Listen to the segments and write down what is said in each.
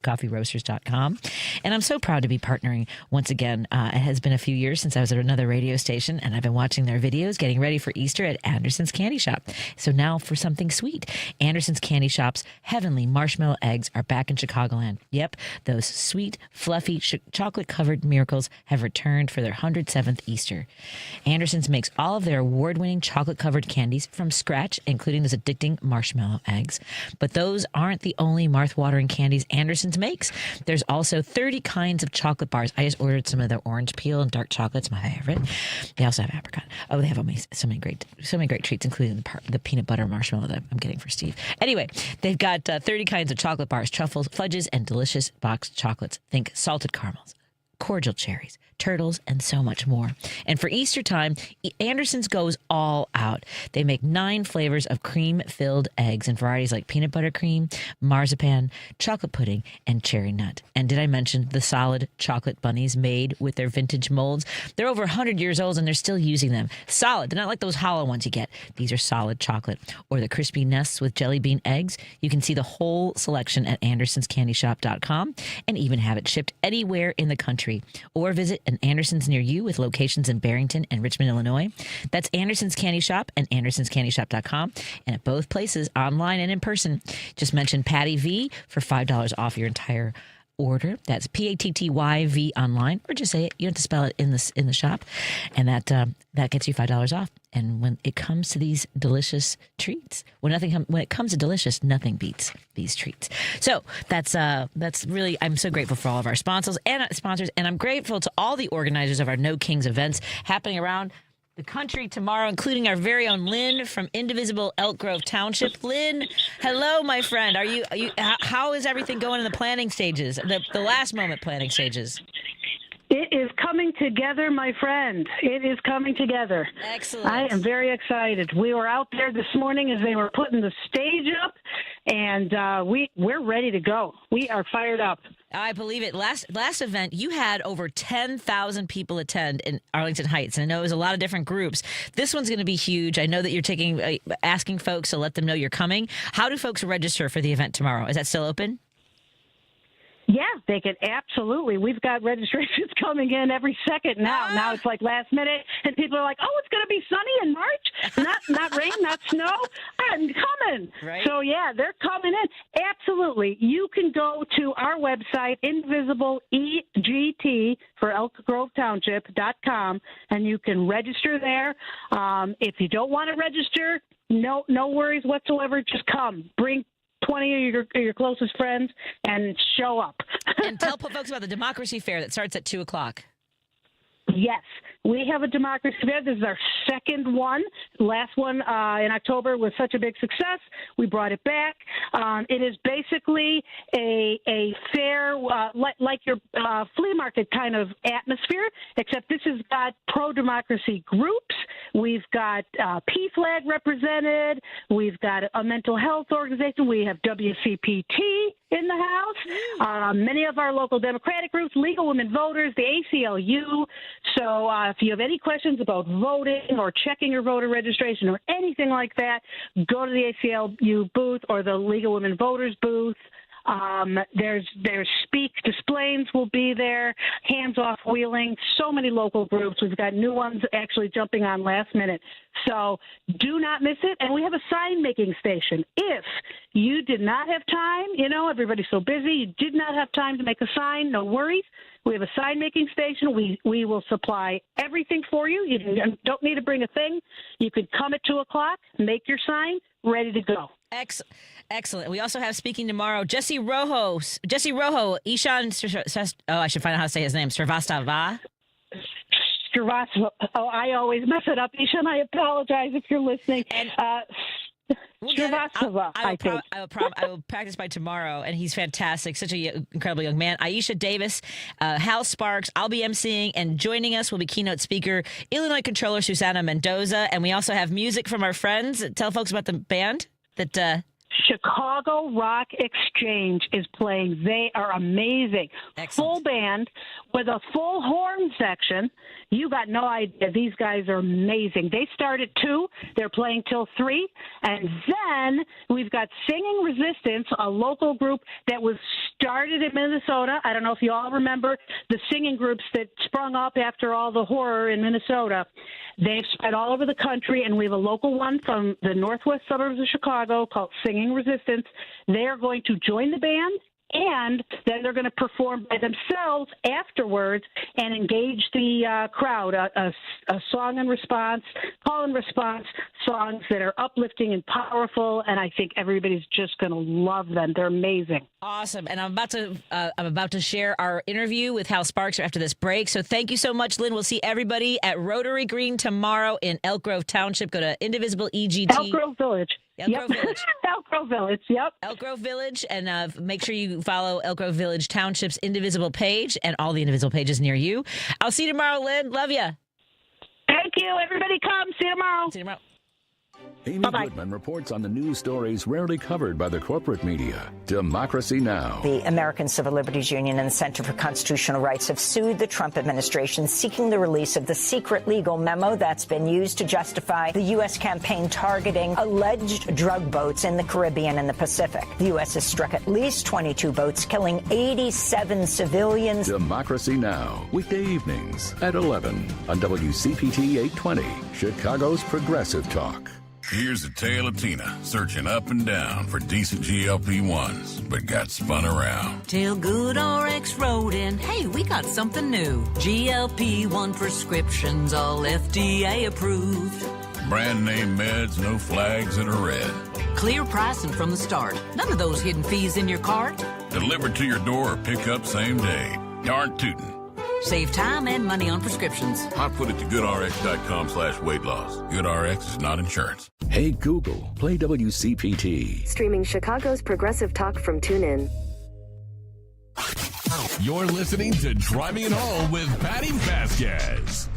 coffeeroasters.com. And I'm so proud to be partnering once again. It has been a few years since I was at another radio station, and I've been watching their videos getting ready for Easter at Anderson's Candy Shop. So now for something sweet. Anderson's Candy Shop's heavenly marshmallow eggs are back in Chicagoland. Yep, those sweet, fluffy, chocolate-covered miracles have returned for their 107th Easter. Anderson's makes all of their award-winning chocolate-covered candies from scratch, including those addicting marshmallow eggs. But those aren't the only mouth-watering candies Anderson's makes. There's also 30 kinds of chocolate bars. I just ordered some of their orange peel and dark chocolate's my favorite. They also have apricot. Oh, they have so many great treats, including the peanut butter marshmallow that I'm getting for Steve. Anyway, they've got 30 kinds of chocolate bars, truffles, fudges, and delicious boxed chocolates. Think salted caramels, cordial cherries, turtles, and so much more. And for Easter time, Anderson's goes all out. They make 9 flavors of cream-filled eggs in varieties like peanut butter cream, marzipan, chocolate pudding, and cherry nut. And did I mention the solid chocolate bunnies made with their vintage molds? They're over 100 years old, and they're still using them. Solid. They're not like those hollow ones you get. These are solid chocolate. Or the crispy nests with jelly bean eggs. You can see the whole selection at andersonscandyshop.com and even have it shipped anywhere in the country. Or visit an Anderson's near you with locations in Barrington and Richmond, Illinois. That's Anderson's Candy Shop and andersonscandyshop.com. And at both places, online and in person, just mention Patty V for $5 off your entire order. That's PATTYV online, or just say it. You don't have to spell it in the shop, and that gets you $5 off. And when it comes to these delicious treats, when it comes to delicious, nothing beats these treats. So that's really, I'm so grateful for all of our sponsors, and I'm grateful to all the organizers of our No Kings events happening around the country tomorrow, including our very own Lynne from Indivisible Elk Grove Township. Lynne, hello, my friend. How is everything going in the planning stages, the last moment planning stages? It is coming together, my friend. It is coming together. Excellent. I am very excited. We were out there this morning as they were putting the stage up, and we're ready to go. We are fired up. I believe it. Last event, you had over 10,000 people attend in Arlington Heights, and I know it was a lot of different groups. This one's going to be huge. I know that you're asking folks to let them know you're coming. How do folks register for the event tomorrow? Is that still open? Yeah, they can absolutely. We've got registrations coming in every second now. Now it's like last minute, and people are like, "Oh, it's going to be sunny in March, not rain, not snow. I'm coming." Right. So yeah, they're coming in. Absolutely, you can go to our website, Indivisible EGT for Elk Grove Township.com, and you can register there. If you don't want to register, no worries whatsoever. Just come, bring 20 of your closest friends and show up. And tell folks about the Democracy Fair that starts at 2 o'clock. Yes, we have a Democracy Fair. This is our second one. Last one in October was such a big success. We brought it back. It is basically a fair, like your flea market kind of atmosphere, except this has got pro-democracy groups. We've got PFLAG represented. We've got a mental health organization. We have WCPT in the house. Many of our local Democratic groups, Legal Women Voters, the ACLU. So if you have any questions about voting or checking your voter registration or anything like that, go to the ACLU booth or the Legal Women Voters booth. There's Speak Displays will be there, Hands Off Wheeling, so many local groups. We've got new ones actually jumping on last minute. So do not miss it. And we have a sign making station. If you did not have time, everybody's so busy, you did not have time to make a sign, no worries. We have a sign making station. We will supply everything for you. You don't need to bring a thing. You could come at 2 o'clock, make your sign, ready to go. Excellent. We also have speaking tomorrow, Jesse Rojo, Ishan, I should find out how to say his name, Srivastava. Srivastava. Oh, I always mess it up. Ishan, I apologize if you're listening. And Srivastava, I think. I will practice by tomorrow, and he's fantastic. Such an incredible young man. Aisha Davis, Hal Sparks, I'll be emceeing, and joining us will be keynote speaker, Illinois Controller Susana Mendoza, and we also have music from our friends. Tell folks about the band that Chicago Rock Exchange is playing. They are amazing. Excellent. Full band with a full horn section. You got no idea. These guys are amazing. They start at 2. They're playing till 3. And then we've got Singing Resistance, a local group that was started in Minnesota. I don't know if you all remember the singing groups that sprung up after all the horror in Minnesota. They've spread all over the country, and we have a local one from the northwest suburbs of Chicago called Singing Resistance. They are going to join the band, and then they're going to perform by themselves afterwards and engage the crowd. A song and response, call and response songs that are uplifting and powerful, and I think everybody's just going to love them. They're amazing. Awesome. And I'm about to share our interview with Hal Sparks after this break. So thank you so much, Lynne. We'll see everybody at Rotary Green tomorrow in Elk Grove Township. Go to Indivisible EGT. Elk Grove Village. Elk Grove Village. Elk Grove Village, yep. Elk Grove Village, and make sure you follow Elk Grove Village Township's Indivisible page and all the Indivisible pages near you. I'll see you tomorrow, Lynne. Love you. Thank you. Everybody come. See you tomorrow. See you tomorrow. Amy Bye-bye. Goodman reports on the news stories rarely covered by the corporate media. Democracy Now! The American Civil Liberties Union and the Center for Constitutional Rights have sued the Trump administration, seeking the release of the secret legal memo that's been used to justify the U.S. campaign targeting alleged drug boats in the Caribbean and the Pacific. The U.S. has struck at least 22 boats, killing 87 civilians. Democracy Now! Weekday evenings at 11 on WCPT 820, Chicago's Progressive Talk. Here's the tale of Tina, searching up and down for decent GLP-1s, but got spun around. Till Good RX wrote in, hey, we got something new. GLP-1 prescriptions, all FDA approved. Brand name meds, no flags that are red. Clear pricing from the start. None of those hidden fees in your cart. Delivered to your door or pick up same day. Darn tootin'. Save time and money on prescriptions. Hot foot it to goodrx.com/weight loss. GoodRx is not insurance. Hey Google, play WCPT. Streaming Chicago's Progressive Talk from TuneIn. You're listening to Driving It Home with Patti Vasquez.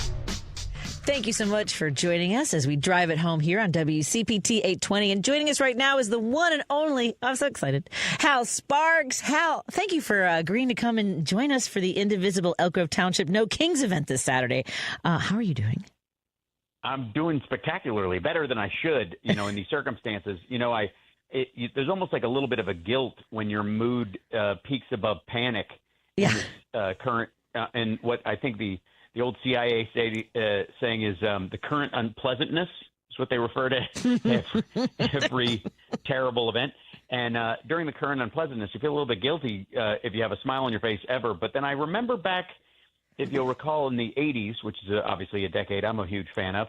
Thank you so much for joining us as we drive it home here on WCPT 820. And joining us right now is the one and only, I'm so excited, Hal Sparks. Hal, thank you for agreeing to come and join us for the Indivisible Elk Grove Township No Kings event this Saturday. How are you doing? I'm doing spectacularly, better than I should, in these circumstances. There's almost like a little bit of a guilt when your mood peaks above panic. Yeah. In this, current, and what I think the old CIA saying is the current unpleasantness is what they refer to every terrible event. And during the current unpleasantness, you feel a little bit guilty if you have a smile on your face ever. But then I remember back, if you'll recall, in the 80s, which is obviously a decade I'm a huge fan of,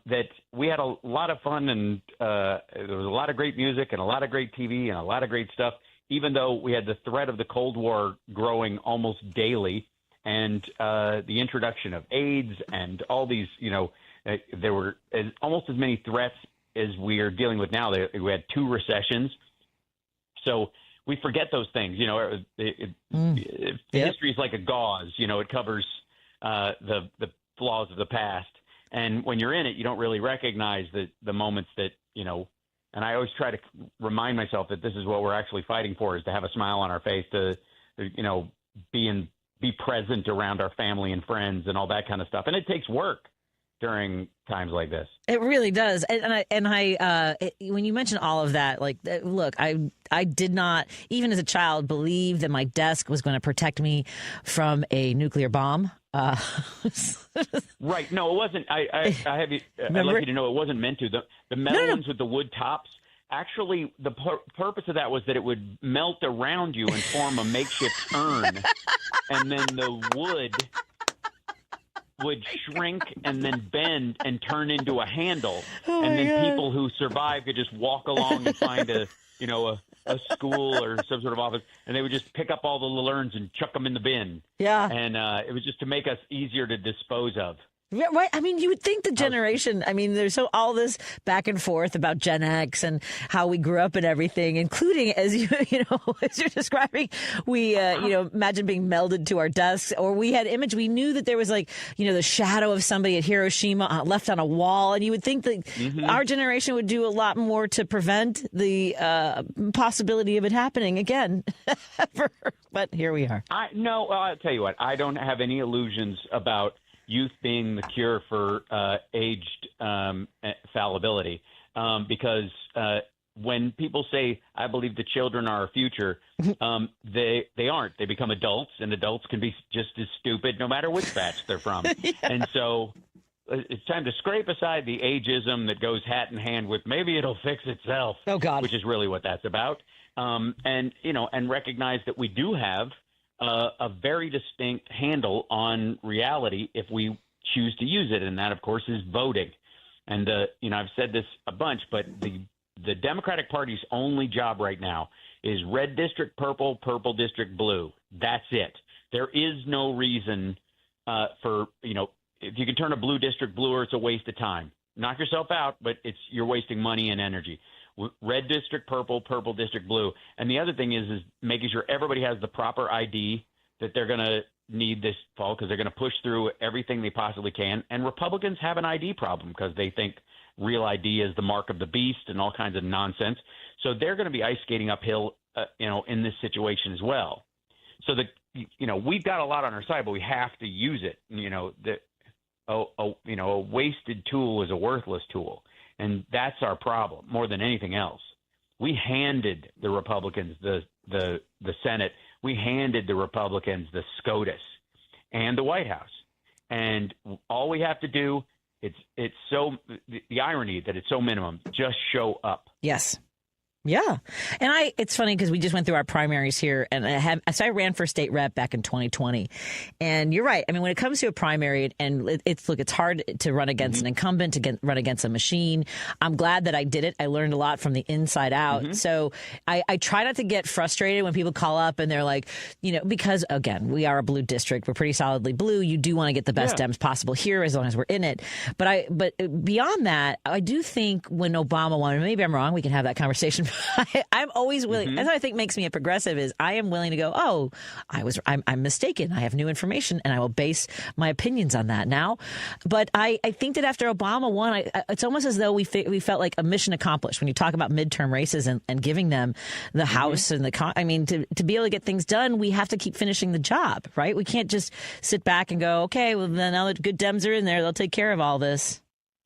that we had a lot of fun and there was a lot of great music and a lot of great TV and a lot of great stuff, even though we had the threat of the Cold War growing almost daily. And the introduction of AIDS and all these, there were almost as many threats as we are dealing with now. We had 2 recessions. So we forget those things. History is like a gauze. It covers the flaws of the past. And when you're in it, you don't really recognize the moments that, and I always try to remind myself that this is what we're actually fighting for, is to have a smile on our face, to be present around our family and friends and all that kind of stuff. And it takes work during times like this. It really does. And I when you mention all of that, look, I did not, even as a child, believe that my desk was going to protect me from a nuclear bomb. Right. No, it wasn't. I'd like you to know it wasn't meant to. The metal ones with the wood tops, actually, the purpose of that was that it would melt around you and form a makeshift urn, and then the wood would shrink and then bend and turn into a handle, and then people who survive could just walk along and find a school or some sort of office, and they would just pick up all the little urns and chuck them in the bin. Yeah. And it was just to make us easier to dispose of. Yeah, right. I mean, you would think the generation, I mean, there's all this back and forth about Gen X and how we grew up and everything, including as as you're describing, we, imagine being melded to our desks, or we had image. We knew that there was the shadow of somebody at Hiroshima left on a wall. And you would think that our generation would do a lot more to prevent the possibility of it happening again. But here we are. I'll tell you what, I don't have any illusions about youth being the cure for aged fallibility, because when people say, I believe the children are our future, they aren't. They become adults, and adults can be just as stupid no matter which batch they're from. Yeah. And so it's time to scrape aside the ageism that goes hat in hand with maybe it'll fix itself, which is really what that's about, and recognize that we do have a very distinct handle on reality if we choose to use it. And that, of course, is voting. And, I've said this a bunch, but the Democratic Party's only job right now is red district purple, purple district blue. That's it. There is no reason if you can turn a blue district bluer, it's a waste of time. Knock yourself out, but you're wasting money and energy. Red district purple, purple district blue. And the other thing is making sure everybody has the proper ID that they're going to need this fall, because they're going to push through everything they possibly can. And Republicans have an ID problem because they think real ID is the mark of the beast and all kinds of nonsense. So they're going to be ice skating uphill, in this situation as well. So we've got a lot on our side, but we have to use it. A wasted tool is a worthless tool. And that's our problem more than anything else. We handed the Republicans the Senate. We handed the Republicans the SCOTUS and the White House. And all we have to do, it's so the irony that it's so minimum, just show up. Yes. Yeah. And it's funny because we just went through our primaries here, and I ran for state rep back in 2020. And you're right. I mean, when it comes to a primary, and it's hard to run against an incumbent, to run against a machine. I'm glad that I did it. I learned a lot from the inside out. So I try not to get frustrated when people call up and they're like, because again, we are a blue district. We're pretty solidly blue. You do want to get the best Dems possible here as long as we're in it. But beyond that, I do think when Obama won, and maybe I'm wrong, we can have that conversation. I'm always willing. That's what I think makes me a progressive is I am willing to go, I'm mistaken. I have new information and I will base my opinions on that now. But I think that after Obama won, it's almost as though we felt like a mission accomplished when you talk about midterm races and giving them the House and to be able to get things done, we have to keep finishing the job, right? We can't just sit back and go, okay, well, then now that good Dems are in there, they'll take care of all this.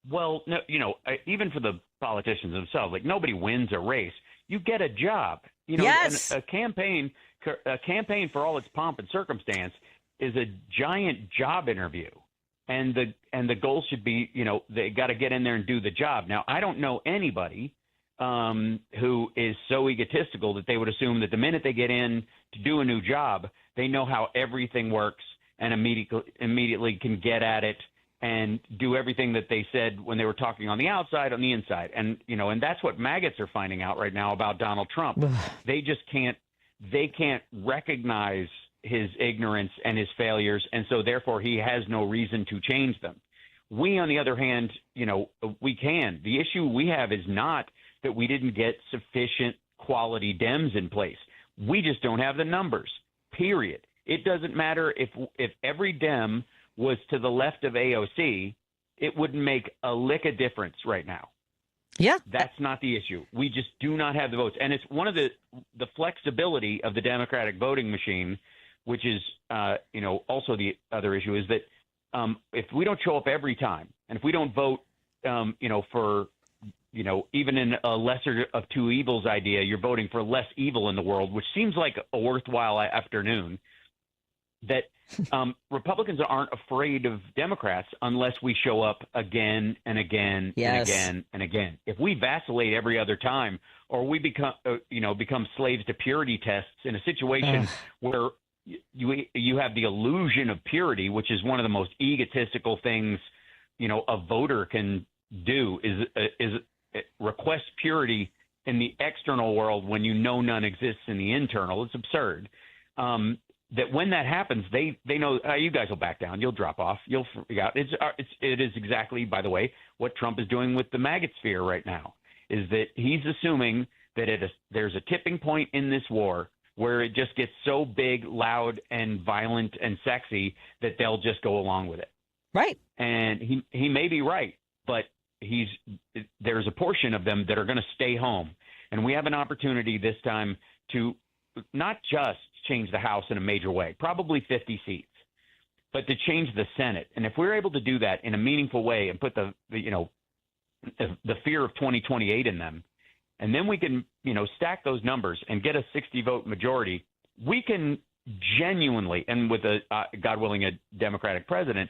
Well, no, even for the politicians themselves, nobody wins a race. You get a job. Yes. A campaign for all its pomp and circumstance is a giant job interview, and the goal should be, they got to get in there and do the job. Now, I don't know anybody who is so egotistical that they would assume that the minute they get in to do a new job, they know how everything works and immediately can get at it and do everything that they said when they were talking on the outside, on the inside. And, and that's what maggots are finding out right now about Donald Trump. They just can't recognize his ignorance and his failures. And so therefore he has no reason to change them. We, on the other hand, we can. The issue we have is not that we didn't get sufficient quality Dems in place. We just don't have the numbers, period. It doesn't matter if every Dem was to the left of AOC, it wouldn't make a lick of difference right now. Yeah. That's not the issue. We just do not have the votes. And it's one of the flexibility of the Democratic voting machine, which is, also the other issue is that if we don't show up every time, and if we don't vote, for, even in a lesser of two evils idea, you're voting for less evil in the world, which seems like a worthwhile afternoon, that Republicans aren't afraid of Democrats unless we show up again and again and again and again. If we vacillate every other time, or we become slaves to purity tests in a situation where you have the illusion of purity, which is one of the most egotistical things, a voter can do is request purity in the external world when none exists in the internal. It's absurd. that when that happens, they know you guys will back down. You'll drop off. You'll figure out. It is exactly, by the way, what Trump is doing with the maggot sphere right now, is that he's assuming that there's a tipping point in this war where it just gets so big, loud, and violent and sexy that they'll just go along with it. Right. And he may be right, but there's a portion of them that are going to stay home. And we have an opportunity this time to not just change the House in a major way, probably 50 seats, but to change the Senate. And if we're able to do that in a meaningful way and put the fear of 2028 in them, and then we can, stack those numbers and get a 60-vote majority, we can genuinely, and with God willing, a Democratic president,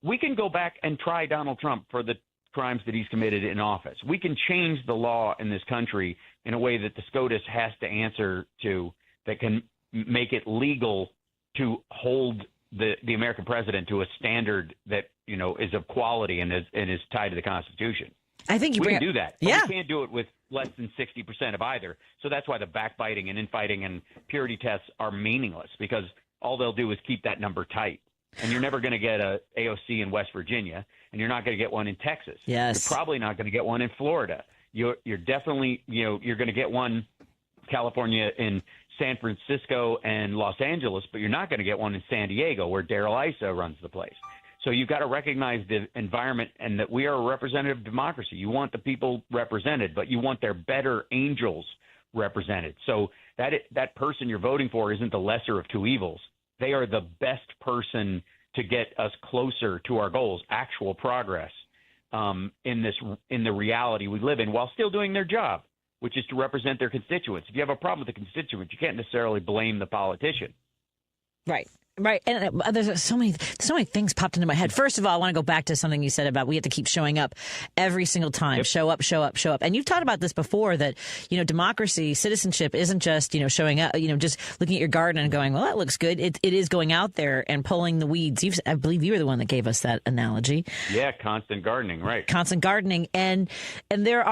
we can go back and try Donald Trump for the crimes that he's committed in office. We can change the law in this country in a way that the SCOTUS has to answer to, that can make it legal to hold the American president to a standard that, is of quality and is tied to the Constitution. I think we can do that. Yeah. But we can't do it with less than 60% of either. So that's why the backbiting and infighting and purity tests are meaningless, because all they'll do is keep that number tight. And you're never going to get a AOC in West Virginia, and you're not going to get one in Texas. Yes. You're probably not going to get one in Florida. You're definitely, you're going to get one California in San Francisco and Los Angeles, but you're not going to get one in San Diego where Darrell Issa runs the place. So you've got to recognize the environment and that we are a representative democracy. You want the people represented, but you want their better angels represented. So that person you're voting for isn't the lesser of two evils. They are the best person to get us closer to our goals, actual progress in the reality we live in, while still doing their job, which is to represent their constituents. If you have a problem with the constituents, you can't necessarily blame the politician. Right. Right. And there's so many things popped into my head. First of all, I want to go back to something you said about we have to keep showing up every single time. Yep. Show up, show up, show up. And you've talked about this before, that, democracy, citizenship isn't just, showing up, just looking at your garden and going, well, that looks good. It is going out there and pulling the weeds. I believe you were the one that gave us that analogy. Yeah. Constant gardening. Right. Constant gardening. And there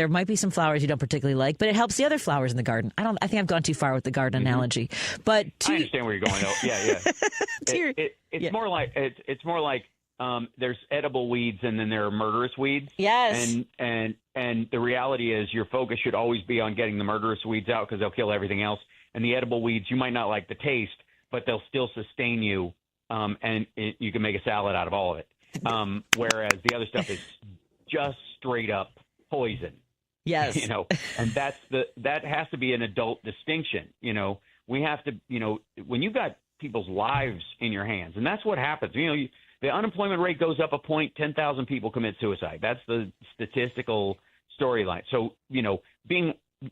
might be some flowers you don't particularly like, but it helps the other flowers in the garden. I think I've gone too far with the garden analogy, but I understand where you're going though. Yeah. It's more like there's edible weeds and then there are murderous weeds. Yes. And the reality is your focus should always be on getting the murderous weeds out because they'll kill everything else. And the edible weeds, you might not like the taste, but they'll still sustain you. You can make a salad out of all of it. Whereas the other stuff is just straight up poison. Yes. And that has to be an adult distinction. We have to, when you've got people's lives in your hands. And that's what happens. The unemployment rate goes up a point, 10,000 people commit suicide. That's the statistical storyline. So,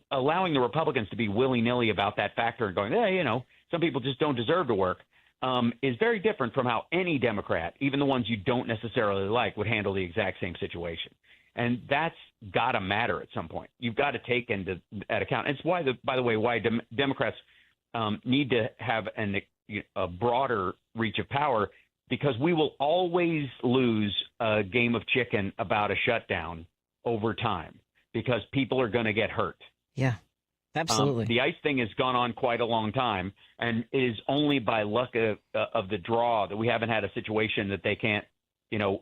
allowing the Republicans to be willy-nilly about that factor and going, some people just don't deserve to work, is very different from how any Democrat, even the ones you don't necessarily like, would handle the exact same situation. And that's got to matter at some point. You've got to take into that account. It's why, by the way, Democrats need to have a broader reach of power, because we will always lose a game of chicken about a shutdown over time because people are going to get hurt. Yeah, absolutely. The ICE thing has gone on quite a long time, and it is only by luck of the draw that we haven't had a situation that they can't, there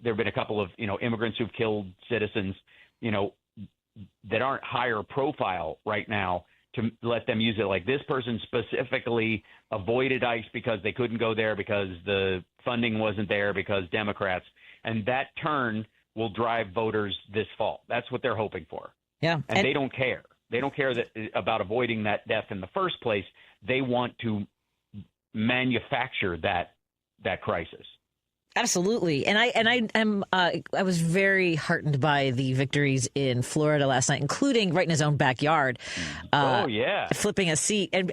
have been a couple of, immigrants who've killed citizens, that aren't higher profile right now, to let them use it. Like this person specifically avoided ICE because they couldn't go there because the funding wasn't there, because Democrats, and that turn will drive voters this fall. That's what they're hoping for. Yeah. And they don't care. They don't care about avoiding that death in the first place. They want to manufacture that crisis. Absolutely. And I was very heartened by the victories in Florida last night, including right in his own backyard. Flipping a seat. And,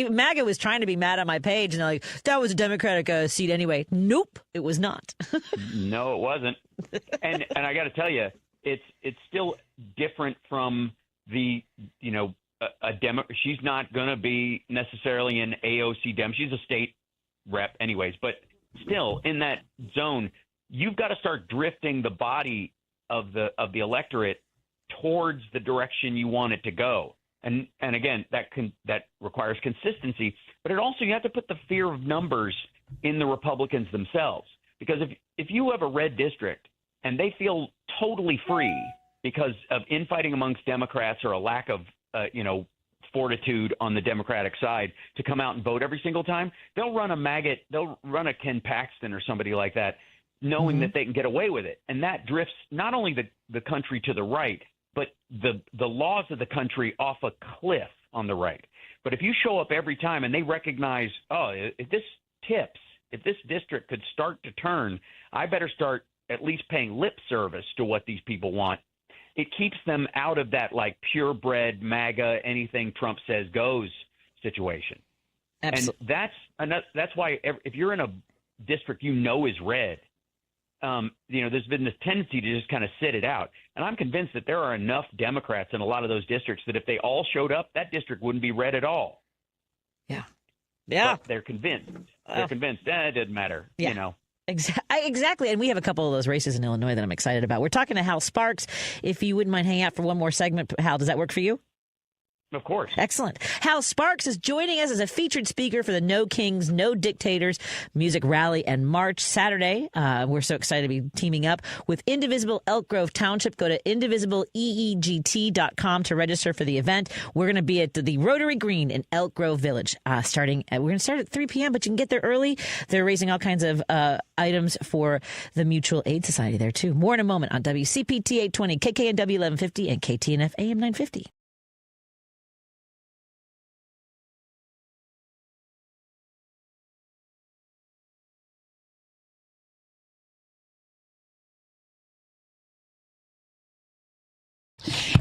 MAGA was trying to be mad on my page, and they're like, that was a Democratic seat anyway. Nope, it was not. No, it wasn't. And I got to tell you, it's still different from the, she's not going to be necessarily an AOC Dem. She's a state rep anyways, but still in that zone, you've got to start drifting the body of the electorate towards the direction you want it to go. And again, that requires consistency, but you have to put the fear of numbers in the Republicans themselves. Because if you have a red district and they feel totally free because of infighting amongst Democrats or a lack of, fortitude on the Democratic side to come out and vote every single time, they'll run a Ken Paxton or somebody like that, knowing that they can get away with it. And that drifts not only the country to the right, but the laws of the country off a cliff on the right. But if you show up every time and they recognize, if this district could start to turn, I better start at least paying lip service to what these people want. It keeps them out of that like purebred MAGA, anything Trump says goes situation. Absolutely. And that's why if you're in a district is red, there's been this tendency to just kind of sit it out. And I'm convinced that there are enough Democrats in a lot of those districts that if they all showed up, that district wouldn't be red at all. Yeah. But they're convinced. It doesn't matter, Exactly. And we have a couple of those races in Illinois that I'm excited about. We're talking to Hal Sparks. If you wouldn't mind hanging out for one more segment, Hal, does that work for you? Of course. Excellent. Hal Sparks is joining us as a featured speaker for the No Kings, No Dictators Music Rally and March Saturday. We're so excited to be teaming up with Indivisible Elk Grove Township. Go to indivisibleeegt.com to register for the event. We're going to be at the Rotary Green in Elk Grove Village. We're going to start at 3 p.m., but you can get there early. They're raising all kinds of items for the Mutual Aid Society there, too. More in a moment on WCPT 820, KKNW 1150, and KTNF AM 950.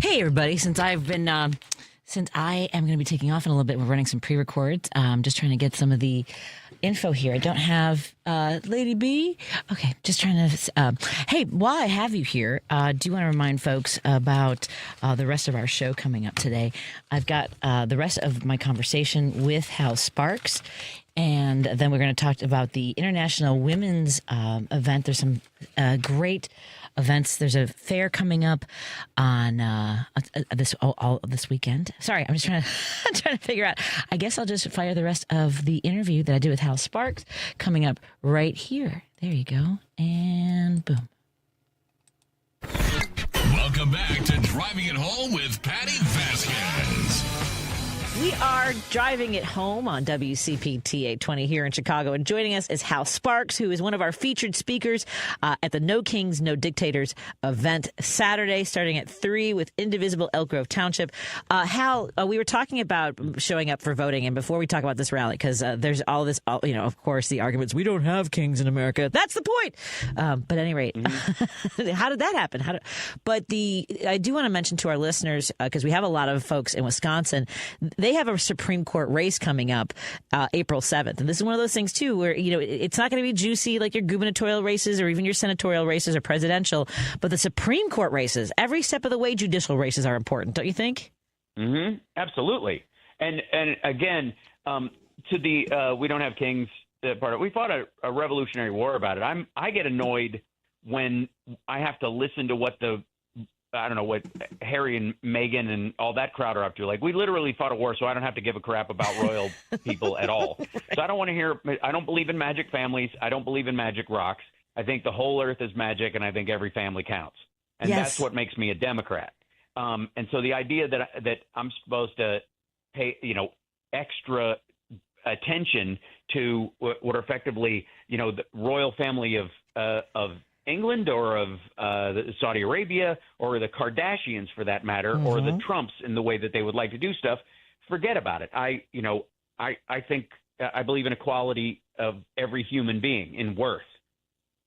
Hey, everybody. Since I am going to be taking off in a little bit, we're running some pre-records. Just trying to get some of the info here. I don't have Lady B. Okay, just trying to. Hey, while I have you here, do you want to remind folks about the rest of our show coming up today? I've got the rest of my conversation with Hal Sparks. And then we're going to talk about the International Women's event. There's some great events. There's a fair coming up on this weekend. Sorry, I'm just trying to figure out. I guess I'll just fire the rest of the interview that I did with Hal Sparks coming up right here. There you go. And boom. Welcome back to Driving It Home with Patti Vasquez. We are driving it home on WCPT 820 here in Chicago. And joining us is Hal Sparks, who is one of our featured speakers at the No Kings, No Dictators event Saturday, starting at 3 with Indivisible Elk Grove Township. Hal, we were talking about showing up for voting. And before we talk about this rally, because there's all this, of course, the arguments, we don't have kings in America. That's the point. But at any rate, how did that happen? I do want to mention to our listeners, because we have a lot of folks in Wisconsin, they have a Supreme Court race coming up April 7th. And this is one of those things, too, where, it's not going to be juicy like your gubernatorial races or even your senatorial races or presidential. But the Supreme Court races, every step of the way, judicial races are important, don't you think? Mm-hmm. Absolutely. And again, to the we don't have kings part of it, we fought a revolutionary war about it. I get annoyed when I have to listen to what what Harry and Meghan and all that crowd are up to. Like, we literally fought a war, so I don't have to give a crap about royal people at all. So I don't want to hear – I don't believe in magic families. I don't believe in magic rocks. I think the whole earth is magic, and I think every family counts. And that's what makes me a Democrat. And so the idea that I'm supposed to pay, extra attention to what are effectively, the royal family of England or of Saudi Arabia or the Kardashians, for that matter, or the Trumps in the way that they would like to do stuff, forget about it. I think I believe in equality of every human being in worth.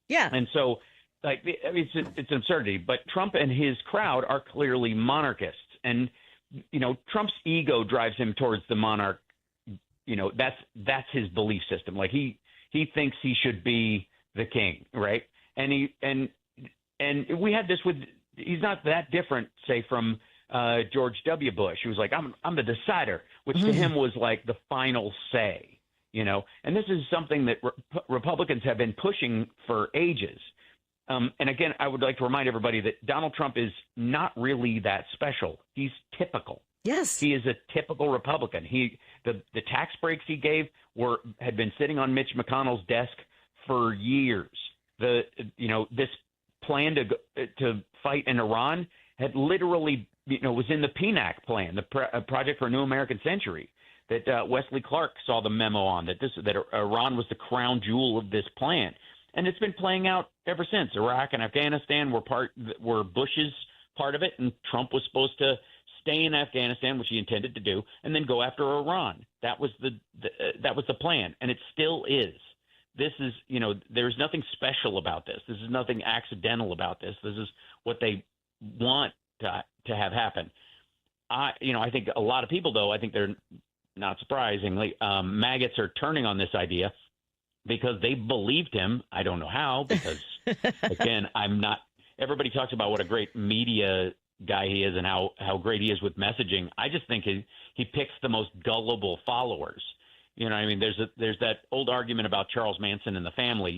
Yeah. And so, it's an absurdity. But Trump and his crowd are clearly monarchists, and Trump's ego drives him towards the monarch. That's his belief system. Like he thinks he should be the king, right? And we had this with – he's not that different, say, from George W. Bush, who was like, I'm the decider, which to him was like the final say, And this is something that Republicans have been pushing for ages. And again, I would like to remind everybody that Donald Trump is not really that special. He's typical. Yes. He is a typical Republican. The tax breaks he gave had been sitting on Mitch McConnell's desk for years. This plan to fight in Iran had literally, was in the PNAC plan, the Project for a New American Century, that Wesley Clark saw the memo on, that Iran was the crown jewel of this plan. And it's been playing out ever since. Iraq and Afghanistan were Bush's part of it, and Trump was supposed to stay in Afghanistan, which he intended to do, and then go after Iran. That was the plan, and it still is. This is, there's nothing special about this. This is nothing accidental about this. This is what they want to have happen. I think a lot of people, though, I think they're, not surprisingly, maggots are turning on this idea because they believed him. I don't know how, because, again, everybody talks about what a great media guy he is and how great he is with messaging. I just think he picks the most gullible followers. There's that old argument about Charles Manson and the family.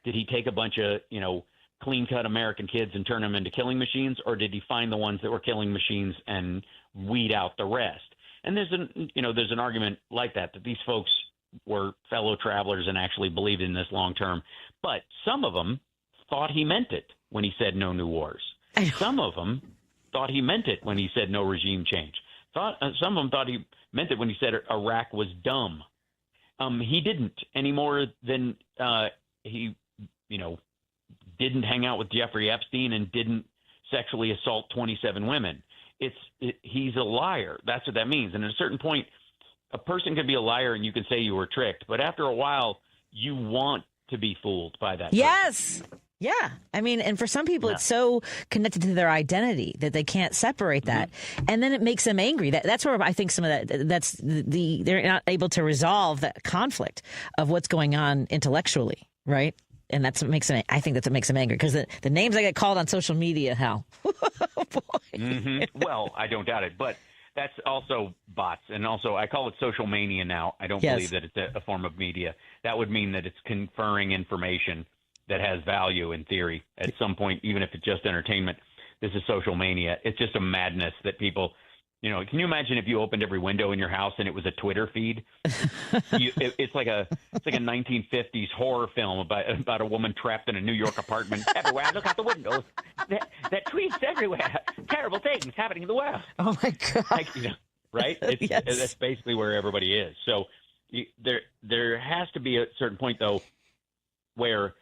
Did he take a bunch of, clean-cut American kids and turn them into killing machines, or did he find the ones that were killing machines and weed out the rest? And there's an argument like that these folks were fellow travelers and actually believed in this long term. But some of them thought he meant it when he said no new wars. Some of them thought he meant it when he said no regime change. Some of them thought he meant it when he said Iraq was dumb. He didn't any more than he didn't hang out with Jeffrey Epstein and didn't sexually assault 27 women. He's a liar. That's what that means. And at a certain point, a person can be a liar and you can say you were tricked, but after a while, you want to be fooled by that. Yes. Person. Yeah. I mean, and for some people, it's so connected to their identity that they can't separate that. Mm-hmm. And then it makes them angry. That's where I think some of that, they're not able to resolve that conflict of what's going on intellectually. Right. And that's what makes them, I think that's what makes them angry, because the names I get called on social media, Hal. Oh, boy. Mm-hmm. Well, I don't doubt it, but that's also bots. And also I call it social mania now. I don't believe that it's a form of media. That would mean that it's conferring information that has value in theory at some point, even if it's just entertainment. This is social mania. It's just a madness that people, can you imagine if you opened every window in your house and it was a Twitter feed? It's like a 1950s horror film about a woman trapped in a New York apartment. Everywhere I look out the windows, that tweets everywhere. Terrible things happening in the world. Oh my God! Right? That's basically where everybody is. So there has to be a certain point though where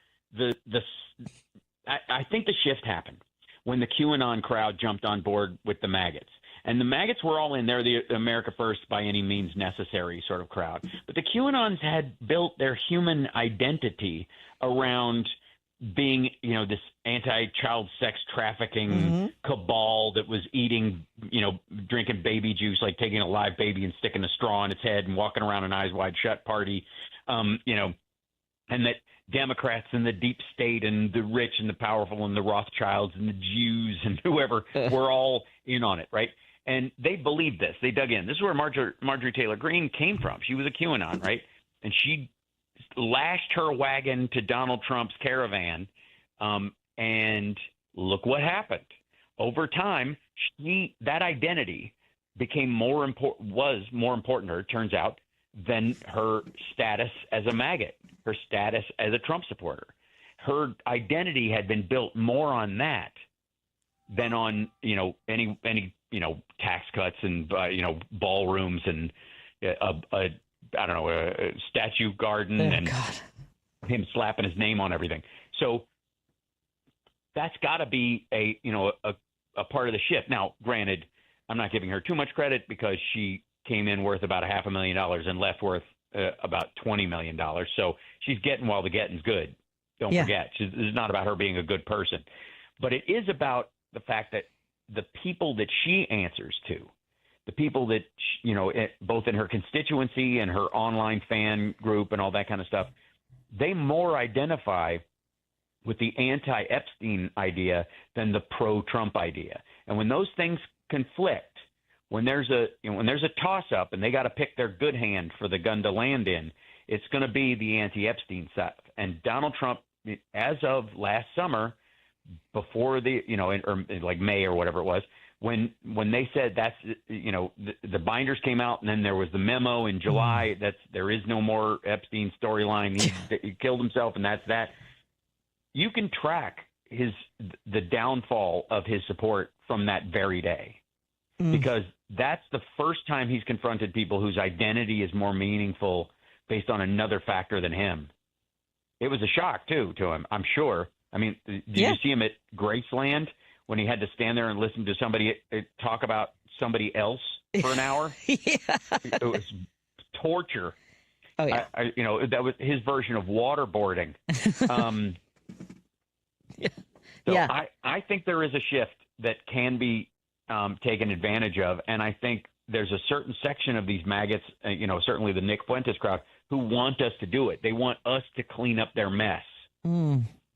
I think the shift happened when the QAnon crowd jumped on board with the maggots. And the maggots were all in there, the America First by any means necessary sort of crowd. But the QAnons had built their human identity around being, this anti-child sex trafficking cabal that was eating, drinking baby juice, like taking a live baby and sticking a straw in its head and walking around an eyes wide shut party, and that Democrats and the deep state and the rich and the powerful and the Rothschilds and the Jews and whoever were all in on it, right? And they believed this. They dug in. This is where Marjorie Taylor Greene came from. She was a QAnon, right? And she lashed her wagon to Donald Trump's caravan, and look what happened. Over time, that identity became was more important to her, it turns out, than her status as a maggot, her status as a Trump supporter. Her identity had been built more on that than on, any tax cuts and, ballrooms and a statue garden and him slapping his name on everything. So that's got to be a part of the shift. Now, granted, I'm not giving her too much credit because she came in worth about $500,000 and left worth about $20 million. So she's getting while the getting's good. Don't forget, it's not about her being a good person, but it is about the fact that the people that she answers to, the people that, both in her constituency and her online fan group and all that kind of stuff, they more identify with the anti-Epstein idea than the pro-Trump idea. And when those things conflict, when there's a toss-up and they got to pick their good hand for the gun to land in, it's going to be the anti-Epstein side. And Donald Trump, as of last summer, before or like May or whatever it was, when they said that's, the binders came out and then there was the memo in July there is no more Epstein storyline. He killed himself and that's that. You can track the downfall of his support from that very day, because that's the first time he's confronted people whose identity is more meaningful based on another factor than him. It was a shock too to him, I'm sure. I mean, did you see him at Graceland when he had to stand there and listen to somebody talk about somebody else for an hour? It was torture. Oh yeah. That was his version of waterboarding. I think there is a shift that can be taken advantage of, and I think there's a certain section of these maggots, certainly the Nick Fuentes crowd, who want us to do it. They want us to clean up their mess.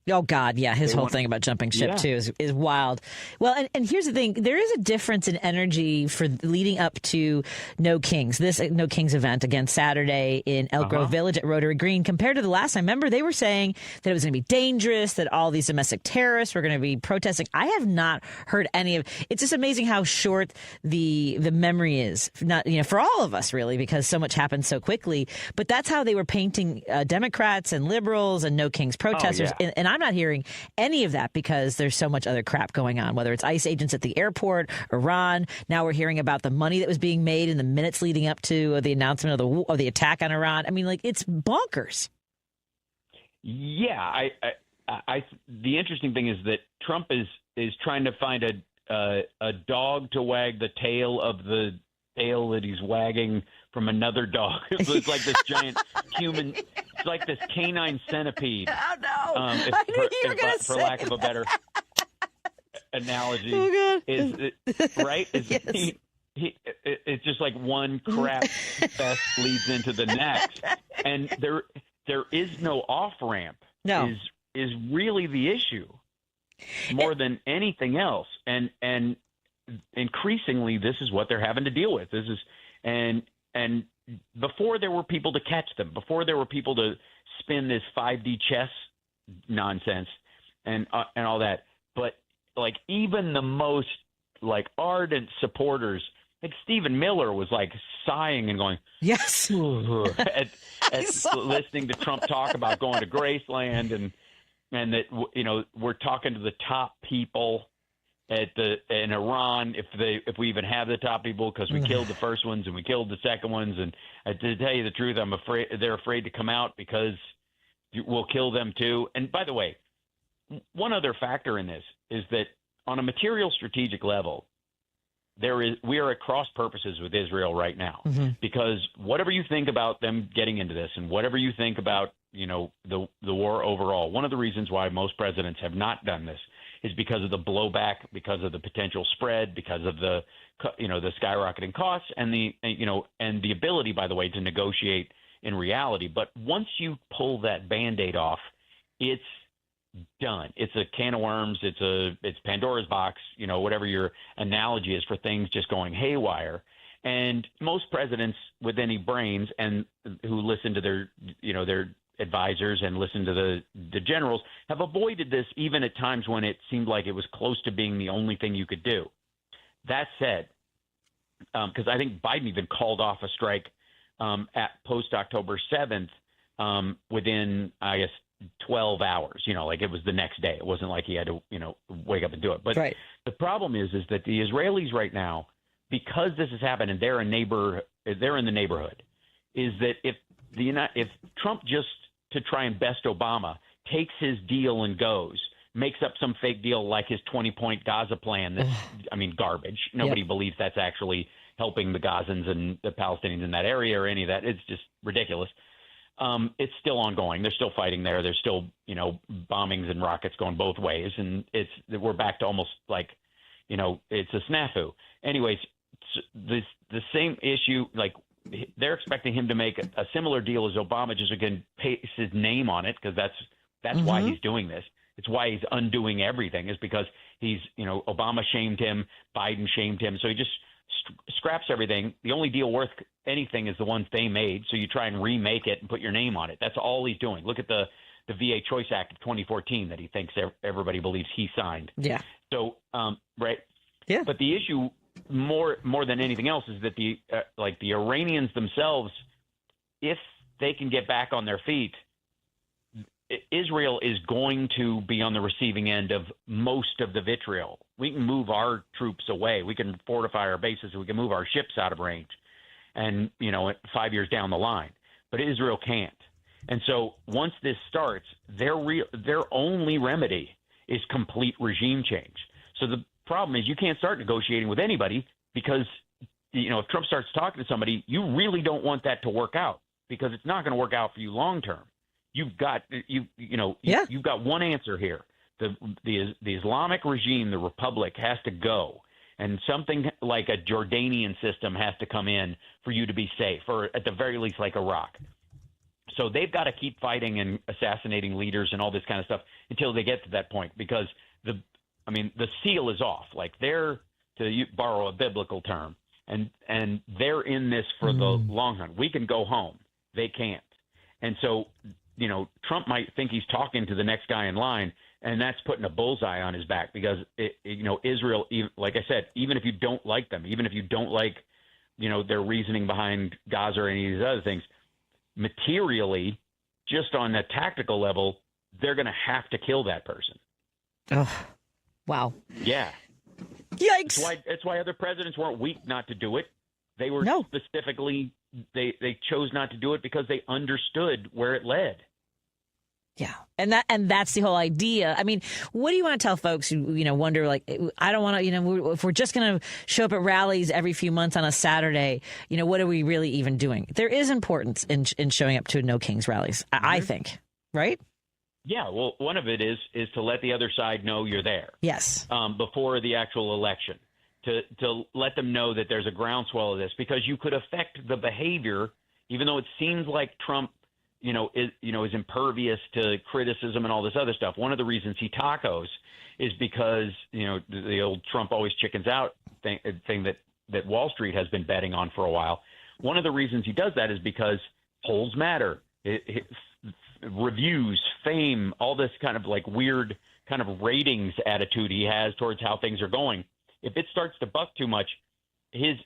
Oh, God. Yeah. His whole thing about jumping ship, too, is wild. Well, and here's the thing. There is a difference in energy for leading up to No Kings, this No Kings event, again, Saturday in Elk Grove Village at Rotary Green, compared to the last time. Remember, they were saying that it was going to be dangerous, that all these domestic terrorists were going to be protesting. I have not heard any of it. It's just amazing how short the memory is, not for all of us, really, because so much happened so quickly. But that's how they were painting Democrats and liberals and No Kings protesters. And I'm not hearing any of that because there's so much other crap going on, whether it's ICE agents at the airport, Iran. Now we're hearing about the money that was being made in the minutes leading up to the announcement of the attack on Iran. I mean, it's bonkers. Yeah, the interesting thing is that Trump is trying to find a dog to wag the tail of the tail that he's wagging from another dog. It's like this giant human. It's like this canine centipede. Oh no! I knew you were going to say for lack of a better analogy. Oh God! Right? Yes. It's just like one crap fest leads into the next, and there is no off ramp. No, is really the issue more than anything else, and increasingly this is what they're having to deal with. This is and before there were people to catch them, before there were people to spin this 5D chess nonsense and all that, but like even the most like ardent supporters, like Stephen Miller was like sighing and going, yes, at listening to Trump talk about going to Graceland and that we're talking to the top people in Iran, if we even have the top people, because we killed the first ones and we killed the second ones, and to tell you the truth, I'm afraid they're afraid to come out because we'll kill them too. And by the way, one other factor in this is that on a material strategic level, we are at cross purposes with Israel right now, because whatever you think about them getting into this, and whatever you think about the war overall, one of the reasons why most presidents have not done this is because of the blowback, because of the potential spread, because of the skyrocketing costs and the ability, by the way, to negotiate in reality. But once you pull that Band-Aid off, it's done. It's a can of worms. It's Pandora's box, whatever your analogy is for things just going haywire. And most presidents with any brains and who listen to their advisors and listen to the generals have avoided this, even at times when it seemed like it was close to being the only thing you could do. That said, because I think Biden even called off a strike at post-October 7th within, I guess, 12 hours, like it was the next day. It wasn't like he had to, wake up and do it. But the problem is that the Israelis right now, because this has happened and they're in the neighborhood, is that if Trump just to try and best Obama takes his deal and goes, makes up some fake deal like his 20-point Gaza plan that's, garbage. Nobody believes that's actually helping the Gazans and the Palestinians in that area or any of that. It's just ridiculous. It's still ongoing. They're still fighting there. There's still, bombings and rockets going both ways. And we're back to almost like, it's a snafu. Anyways, the same issue, like, they're expecting him to make a similar deal as Obama, just so he can paste his name on it, because that's why he's doing this. It's why he's undoing everything, is because he's, Obama shamed him, Biden shamed him, so he just scraps everything. The only deal worth anything is the ones they made, so you try and remake it and put your name on it. That's all he's doing. Look at the VA Choice Act of 2014 that he thinks everybody believes he signed. Yeah. So, right. Yeah. But the issue more than anything else is that the Iranians themselves, if they can get back on their feet, Israel is going to be on the receiving end of most of the vitriol. We can move our troops away. We can fortify our bases. We can move our ships out of range. And, 5 years down the line. But Israel can't. And so once this starts, their only remedy is complete regime change. So the problem is you can't start negotiating with anybody because, if Trump starts talking to somebody, you really don't want that to work out because it's not going to work out for you long term. You've got you've got one answer here. The Islamic regime, the republic, has to go, and something like a Jordanian system has to come in for you to be safe, or at the very least like Iraq. So they've got to keep fighting and assassinating leaders and all this kind of stuff until they get to that point, because the seal is off. Like they're, to borrow a biblical term, and they're in this for the long run. We can go home. They can't. And so, Trump might think he's talking to the next guy in line, and that's putting a bullseye on his back because, Israel, like I said, even if you don't like them, even if you don't like, their reasoning behind Gaza or any of these other things, materially, just on a tactical level, they're going to have to kill that person. Oh, wow. Yeah. Yikes. That's why other presidents weren't weak not to do it. They were specifically, they chose not to do it because they understood where it led. Yeah. And that's the whole idea. I mean, what do you want to tell folks who, wonder, like, I don't want to, if we're just going to show up at rallies every few months on a Saturday, what are we really even doing? There is importance in showing up to No Kings rallies, I think, right? Yeah. Well, one of it is to let the other side know you're there. Yes. Before the actual election, to let them know that there's a groundswell of this, because you could affect the behavior, even though it seems like Trump is impervious to criticism and all this other stuff. One of the reasons he tacos is because, the old Trump always chickens out thing that Wall Street has been betting on for a while. One of the reasons he does that is because polls matter. Reviews, fame, all this kind of like weird kind of ratings attitude he has towards how things are going. If it starts to buck too much, it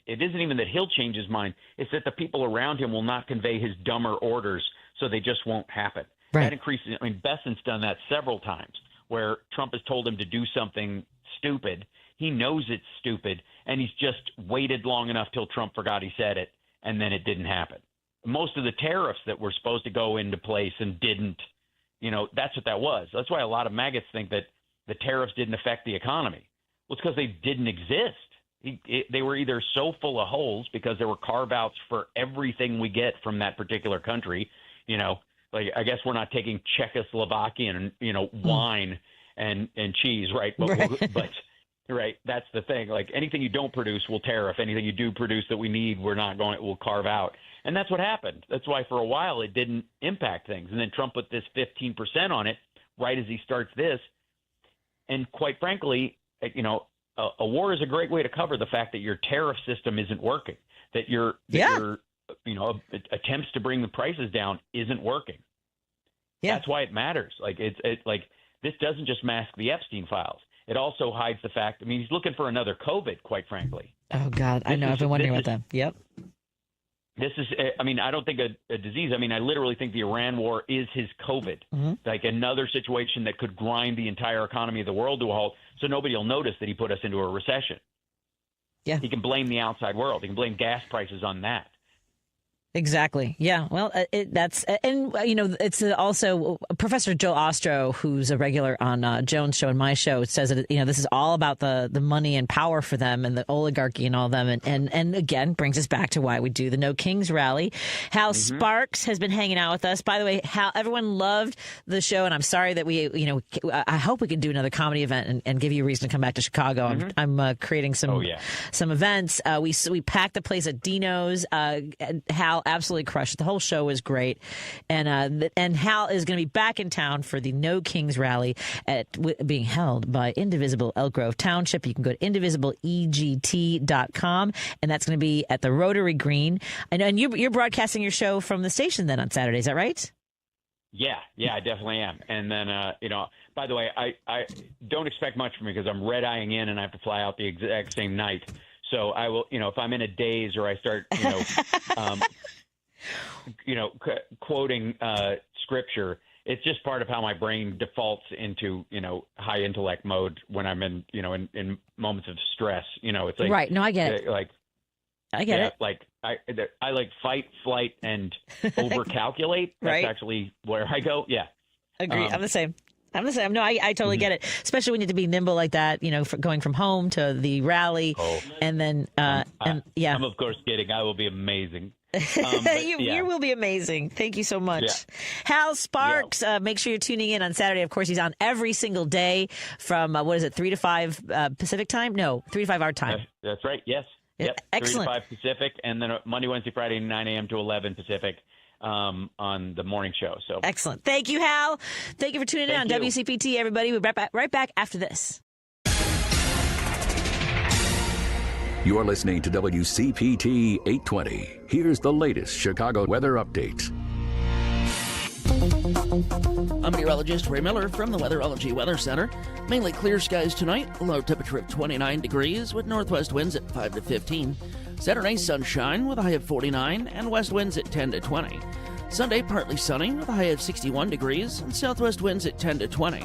isn't even that he'll change his mind. It's that the people around him will not convey his dumber orders, so they just won't happen. Right. That increases. I mean, Besson's done that several times, where Trump has told him to do something stupid. He knows it's stupid, and he's just waited long enough till Trump forgot he said it, and then it didn't happen. Most of the tariffs that were supposed to go into place and didn't, that's what that was. That's why a lot of maggots think that the tariffs didn't affect the economy. Well, it's because they didn't exist. They were either so full of holes because there were carve-outs for everything we get from that particular country. Like I guess we're not taking Czechoslovakian, wine and cheese, right? But right, that's the thing. Like anything you don't produce, we'll tariff. Anything you do produce that we need, we'll carve out. And that's what happened. That's why for a while it didn't impact things. And then Trump put this 15% on it right as he starts this. And quite frankly, a war is a great way to cover the fact that your tariff system isn't working, that your attempts to bring the prices down isn't working. Yeah. That's why it matters. Like it's like this doesn't just mask the Epstein files. It also hides the fact. I mean, he's looking for another COVID, quite frankly. Oh God, I know. I've been wondering about that. Yep. This is, I don't think a disease. I literally think the Iran war is his COVID, like another situation that could grind the entire economy of the world to a halt. So nobody will notice that he put us into a recession. Yeah. He can blame the outside world. He can blame gas prices on that. Exactly. Yeah. Well, it's also Professor Joe Ostro, who's a regular on Jones' show and my show, says that, this is all about the money and power for them and the oligarchy and all them. And again, brings us back to why we do the No Kings rally. Hal Sparks has been hanging out with us. By the way, Hal, everyone loved the show. And I'm sorry that I hope we can do another comedy event and give you a reason to come back to Chicago. I'm creating some events. We packed the place at Dino's. Hal absolutely crushed it. The whole show was great. And Hal is going to be back in town for the No Kings rally being held by Indivisible Elk Grove Township. You can go to indivisibleegt.com, and that's going to be at the Rotary Green. And you're broadcasting your show from the station then on Saturday. Is that right? Yeah, I definitely am. And then, by the way, I don't expect much from me because I'm red-eyeing in and I have to fly out the exact same night. So I will, if I'm in a daze or I start, quoting scripture, it's just part of how my brain defaults into, high intellect mode when I'm in, in moments of stress. It's like right. No, I get it. I get it. Like I like fight, flight, and overcalculate. Right. That's actually where I go. Yeah. Agree. I'm the same. No, I totally get it. Especially when you have to be nimble like that, for going from home to the rally. And then, yeah. I'm of course kidding. I will be amazing. You will be amazing. Thank you so much. Yeah. Hal Sparks, make sure you're tuning in on Saturday. Of course, he's on every single day from, 3 to 5 Pacific time? No, 3 to 5 our time. That's right. Yes. Yep. Excellent. 3 to 5 Pacific, and then Monday, Wednesday, Friday, 9 a.m. to 11 Pacific on the morning show. So excellent. Thank you, Hal. Thank you for tuning in on WCPT, everybody. We'll be right back after this. You're listening to WCPT 820. Here's the latest Chicago weather update. I'm meteorologist Ray Miller from the Weatherology Weather Center. Mainly clear skies tonight, low temperature of 29 degrees with northwest winds at 5 to 15. Saturday, sunshine with a high of 49 and west winds at 10 to 20. Sunday, partly sunny with a high of 61 degrees and southwest winds at 10 to 20.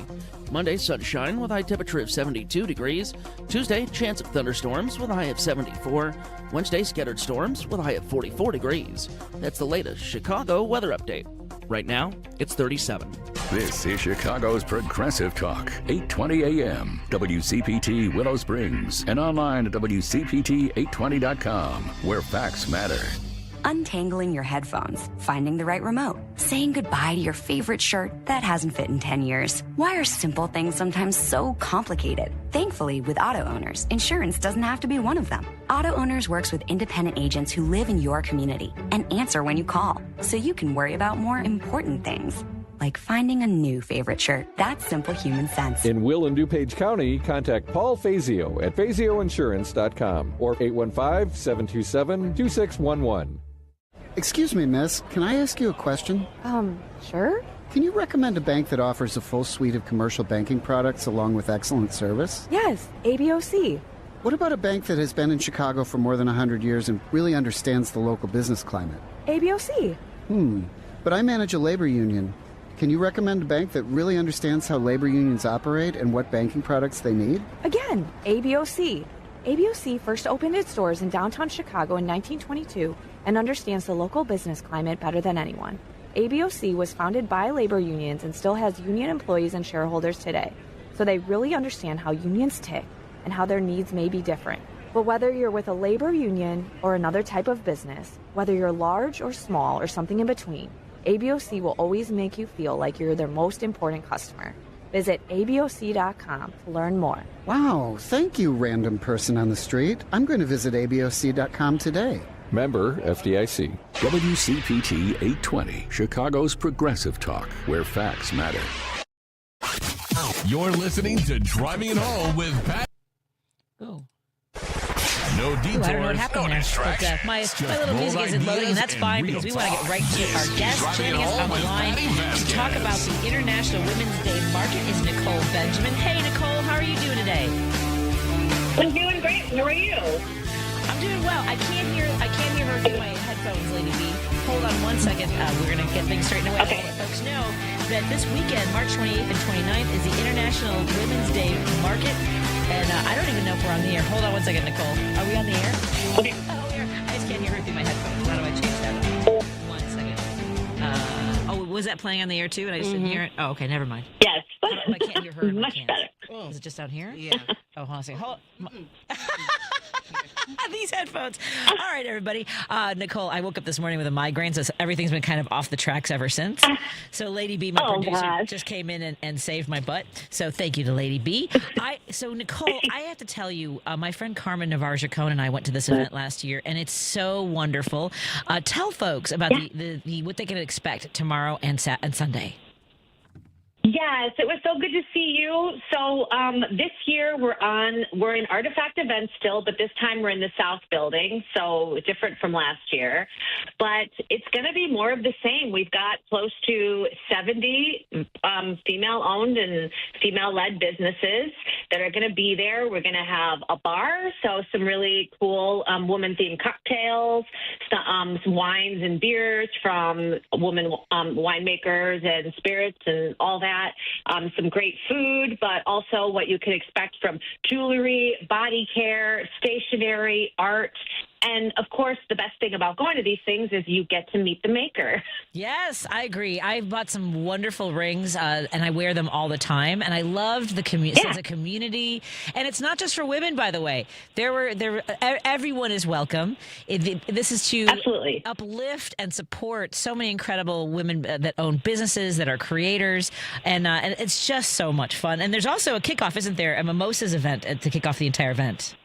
Monday, sunshine with a high temperature of 72 degrees. Tuesday, chance of thunderstorms with a high of 74. Wednesday, scattered storms with a high of 44 degrees. That's the latest Chicago weather update. Right now, it's 37. This is Chicago's Progressive Talk, 820 AM, WCPT Willow Springs, and online at WCPT820.com, where facts matter. Untangling your headphones, finding the right remote, saying goodbye to your favorite shirt that hasn't fit in 10 years. Why are simple things sometimes so complicated? Thankfully, with Auto Owners, insurance doesn't have to be one of them. Auto Owners works with independent agents who live in your community and answer when you call, so you can worry about more important things, like finding a new favorite shirt. That's simple human sense. In Will and DuPage County, contact Paul Fazio at FazioInsurance.com or 815-727-2611. Excuse me, miss. Can I ask you a question? Sure. Can you recommend a bank that offers a full suite of commercial banking products along with excellent service? Yes, ABOC. What about a bank that has been in Chicago for more than 100 years and really understands the local business climate? ABOC. But I manage a labor union. Can you recommend a bank that really understands how labor unions operate and what banking products they need? Again, ABOC. ABOC first opened its doors in downtown Chicago in 1922 and understands the local business climate better than anyone. ABOC was founded by labor unions and still has union employees and shareholders today, so they really understand how unions tick and how their needs may be different. But whether you're with a labor union or another type of business, whether you're large or small or something in between, ABOC will always make you feel like you're their most important customer. Visit ABOC.com to learn more. Wow, thank you, random person on the street. I'm going to visit ABOC.com today. Member FDIC. WCPT 820, Chicago's Progressive Talk, where facts matter. You're listening to Driving It Home with Pat. Oh. No detours, I don't know what happened there, but my little music isn't loading, and that's fine because we want to get right to our guest. Joining us on the line to talk about the International Women's Day Market is Nicole Benjamin. Hey, Nicole, how are you doing today? I'm doing great. How are you? I'm doing well. I can't hear her through my headphones, Lady B. Hold on one second. We're going to get things straightened away. Okay. I want to let folks know that this weekend, March 28th and 29th, is the International Women's Day Market. And I don't even know if we're on the air. Hold on one second, Nicole. Are we on the air? Okay. Oh, I just can't hear her through my headphones. How do I change that? 1 second. Was that playing on the air too? And I just didn't hear it? Oh, okay. Never mind. Yes. I can't hear her. Much better. Is it just down here? Yeah. Oh, hold on a second. These headphones. All right, everybody. Nicole, I woke up this morning with a migraine, so everything's been kind of off the tracks ever since. So Lady B, my producer, just came in and saved my butt. So thank you to Lady B. So Nicole, I have to tell you, my friend Carmen Navarre-Cohn and I went to this event last year, and it's so wonderful. Tell folks about the what they can expect tomorrow and Sunday. Yes, it was so good to see you. So this year we're in Artifact Events still, but this time we're in the South Building, so different from last year. But it's going to be more of the same. We've got close to 70 female-owned and female-led businesses that are going to be there. We're going to have a bar, so some really cool woman-themed cocktails, some wines and beers from women winemakers and spirits and all that. Some great food, but also what you can expect from jewelry, body care, stationery, art. And, of course, the best thing about going to these things is you get to meet the maker. Yes, I agree. I've bought some wonderful rings, and I wear them all the time. And I loved the sense of community. And it's not just for women, by the way. Everyone is welcome. This is to uplift and support so many incredible women that own businesses, that are creators. And it's just so much fun. And there's also a kickoff, isn't there? A mimosas event to kick off the entire event.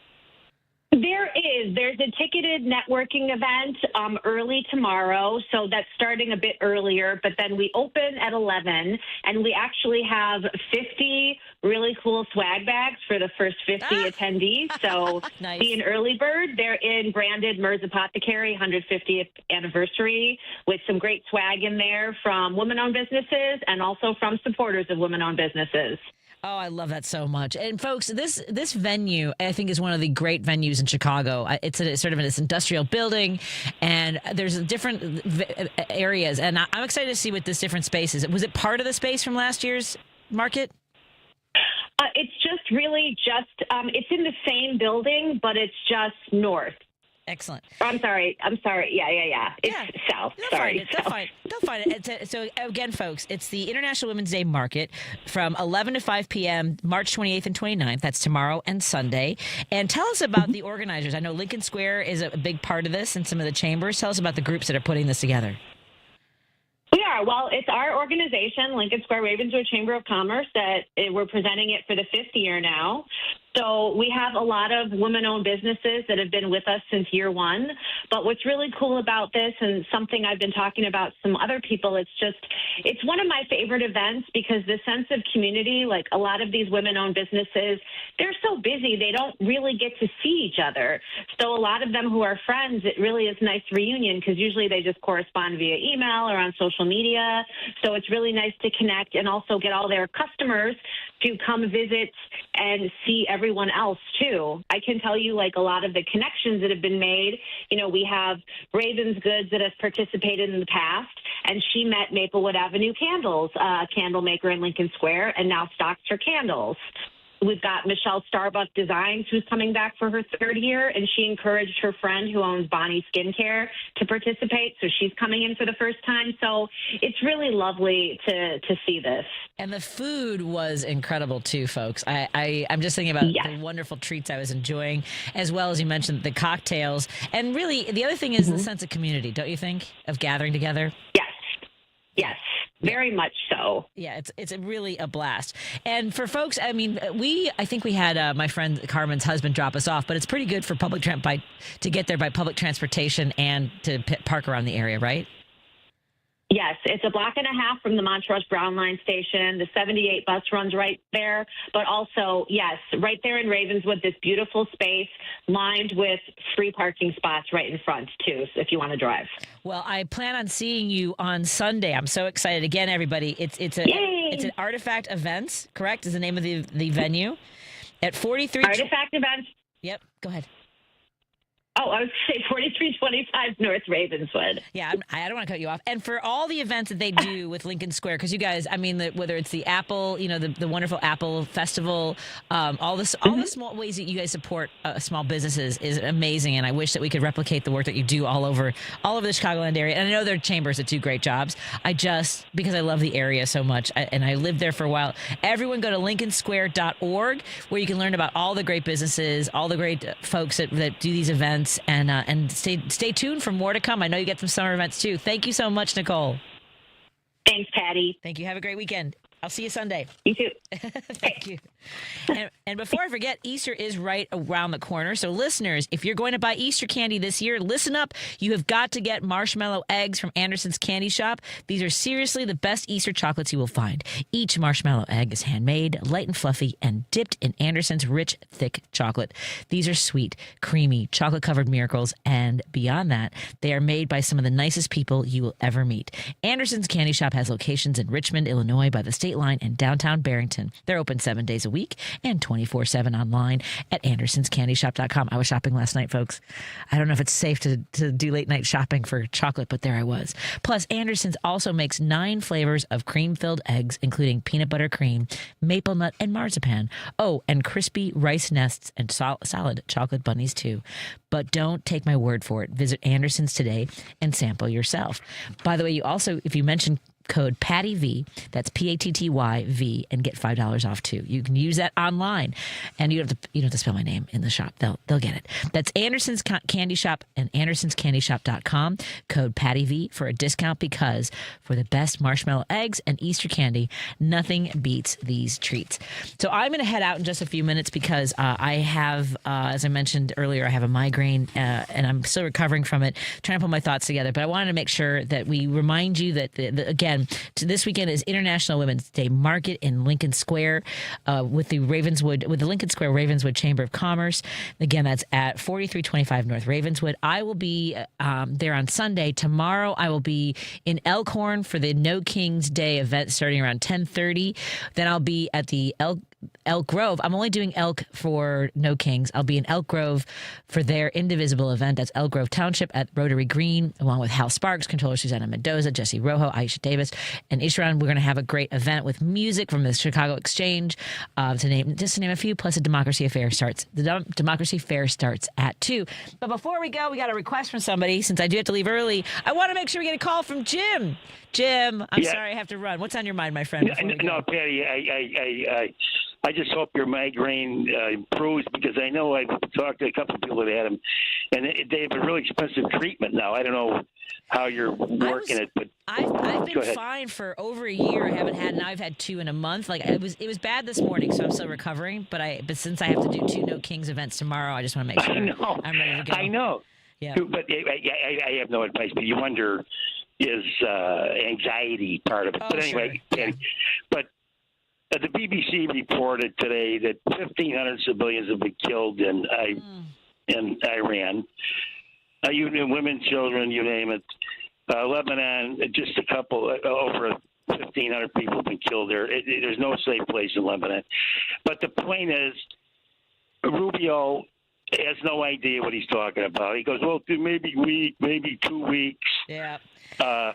There is. There's a ticketed networking event early tomorrow, so that's starting a bit earlier, but then we open at 11, and we actually have 50 really cool swag bags for the first 50 attendees. So nice. Be an early bird. They're in branded Merz Apothecary 150th anniversary with some great swag in there from women-owned businesses and also from supporters of women-owned businesses. Oh, I love that so much. And folks, this venue, I think, is one of the great venues in Chicago. It's sort of in this industrial building, and there's different areas. And I'm excited to see what this different space is. Was it part of the space from last year's market? It's just really it's in the same building, but it's just north. Excellent. I'm sorry. Yeah. It's south. Sorry. They'll find it. So again, folks, it's the International Women's Day Market from 11 to 5 p.m., March 28th and 29th. That's tomorrow and Sunday. And tell us about the organizers. I know Lincoln Square is a big part of this and some of the chambers. Tell us about the groups that are putting this together. We are. Well, it's our organization, Lincoln Square-Ravenswood Chamber of Commerce, that we're presenting it for the 5th year now. So we have a lot of women-owned businesses that have been with us since year one. But what's really cool about this, and something I've been talking about some other people, it's one of my favorite events because the sense of community, like a lot of these women-owned businesses, they're so busy, they don't really get to see each other. So a lot of them who are friends, it really is a nice reunion because usually they just correspond via email or on social media. So it's really nice to connect and also get all their customers to come visit and see everyone else too. I can tell you like a lot of the connections that have been made. We have Ravens Goods that has participated in the past, and she met Maplewood Avenue Candles, a candle maker in Lincoln Square, and now stocks her candles. We've got Michelle Starbuck Designs, who's coming back for her 3rd year, and she encouraged her friend who owns Bonnie Skincare to participate, so she's coming in for the first time. So it's really lovely to see this. And the food was incredible too, folks. I'm just thinking about the wonderful treats I was enjoying, as well as you mentioned the cocktails. And really, the other thing is the sense of community, don't you think, of gathering together? Yes. Very much so. Yeah, it's really a blast. And for folks, I mean, I think we had my friend Carmen's husband drop us off, but it's pretty good for to get there by public transportation and to park around the area, right? Yes, it's a block and a half from the Montrose Brown Line station. The 78 bus runs right there. But also, yes, right there in Ravenswood, this beautiful space lined with free parking spots right in front, too, so if you want to drive. Well, I plan on seeing you on Sunday. I'm so excited. Again, everybody, it's an Artifact Events, correct, is the name of the venue? At 43... Artifact Events. Yep, go ahead. Oh, I was going to say 4325 North Ravenswood. Yeah, I don't want to cut you off. And for all the events that they do with Lincoln Square, because you guys, I mean, whether it's the Apple, the wonderful Apple Festival, all the small ways that you guys support small businesses is amazing. And I wish that we could replicate the work that you do all over the Chicagoland area. And I know there are chambers that do great jobs. Because I love the area so much, and I lived there for a while. Everyone go to lincolnsquare.org, where you can learn about all the great businesses, all the great folks that do these events. And stay tuned for more to come. I know you get some summer events too. Thank you so much, Nicole. Thanks, Patty. Thank you. Have a great weekend. I'll see you Sunday. You too. Thank you. And before I forget, Easter is right around the corner. So listeners, if you're going to buy Easter candy this year, listen up. You have got to get marshmallow eggs from Anderson's Candy Shop. These are seriously the best Easter chocolates you will find. Each marshmallow egg is handmade, light and fluffy, and dipped in Anderson's rich, thick chocolate. These are sweet, creamy, chocolate-covered miracles, and beyond that, they are made by some of the nicest people you will ever meet. Anderson's Candy Shop has locations in Richmond, Illinois, by the state line, and downtown Barrington. They're open 7 days a week and 24/7 online at andersonscandyshop.com. I was shopping last night, folks. I don't know if it's safe to do late night shopping for chocolate, but there I was. Plus, Anderson's also makes 9 flavors of cream-filled eggs, including peanut butter cream, maple nut, and marzipan. Oh, and crispy rice nests and solid chocolate bunnies, too. But don't take my word for it. Visit Anderson's today and sample yourself. By the way, you also, if you mention code PATTYV, that's PATTYV, and get $5 off too. You can use that online, and you don't have to spell my name in the shop. They'll get it. That's Anderson's Candy Shop and AndersonsCandyShop.com. Code PATTYV for a discount, because for the best marshmallow eggs and Easter candy, nothing beats these treats. So I'm going to head out in just a few minutes because I have, as I mentioned earlier, I have a migraine and I'm still recovering from it, trying to put my thoughts together. But I wanted to make sure that we remind you that again, this weekend is International Women's Day Market in Lincoln Square with the Lincoln Square Ravenswood Chamber of Commerce. Again, that's at 4325 North Ravenswood. I will be there on Sunday. Tomorrow, I will be in Elkhorn for the No Kings Day event starting around 10:30. Then I'll be at the Elk Grove. I'm only doing Elk for No Kings. I'll be in Elk Grove for their Indivisible event. That's Elk Grove Township at Rotary Green, along with Hal Sparks, Controller Susanna Mendoza, Jesse Rojo, Aisha Davis, and Ishran. We're going to have a great event with music from the Chicago Exchange, to name a few, plus a Democracy Fair starts. The Democracy Fair starts at 2. But before we go, we got a request from somebody. Since I do have to leave early, I want to make sure we get a call from Jim. Jim, I'm sorry I have to run. What's on your mind, my friend? No, Patty, I just hope your migraine improves, because I know I've talked to a couple of people that had them, and they have a really expensive treatment now. I don't know how you're working it, but I've been fine for over a year. I haven't had, now I've had 2 in a month. Like it was bad this morning, so I'm still recovering. But since I have to do 2 No Kings events tomorrow, I just want to make sure I'm ready to go. I know. Yeah. But I have no advice. But you wonder, is anxiety part of it? Oh, but anyway, sure. Patty, but. The BBC reported today that 1,500 civilians have been killed in Iran. Women, children, you name it. Lebanon, just a couple, over 1,500 people have been killed there. There's no safe place in Lebanon. But the point is, Rubio has no idea what he's talking about. He goes, well, maybe 2 weeks. Yeah. I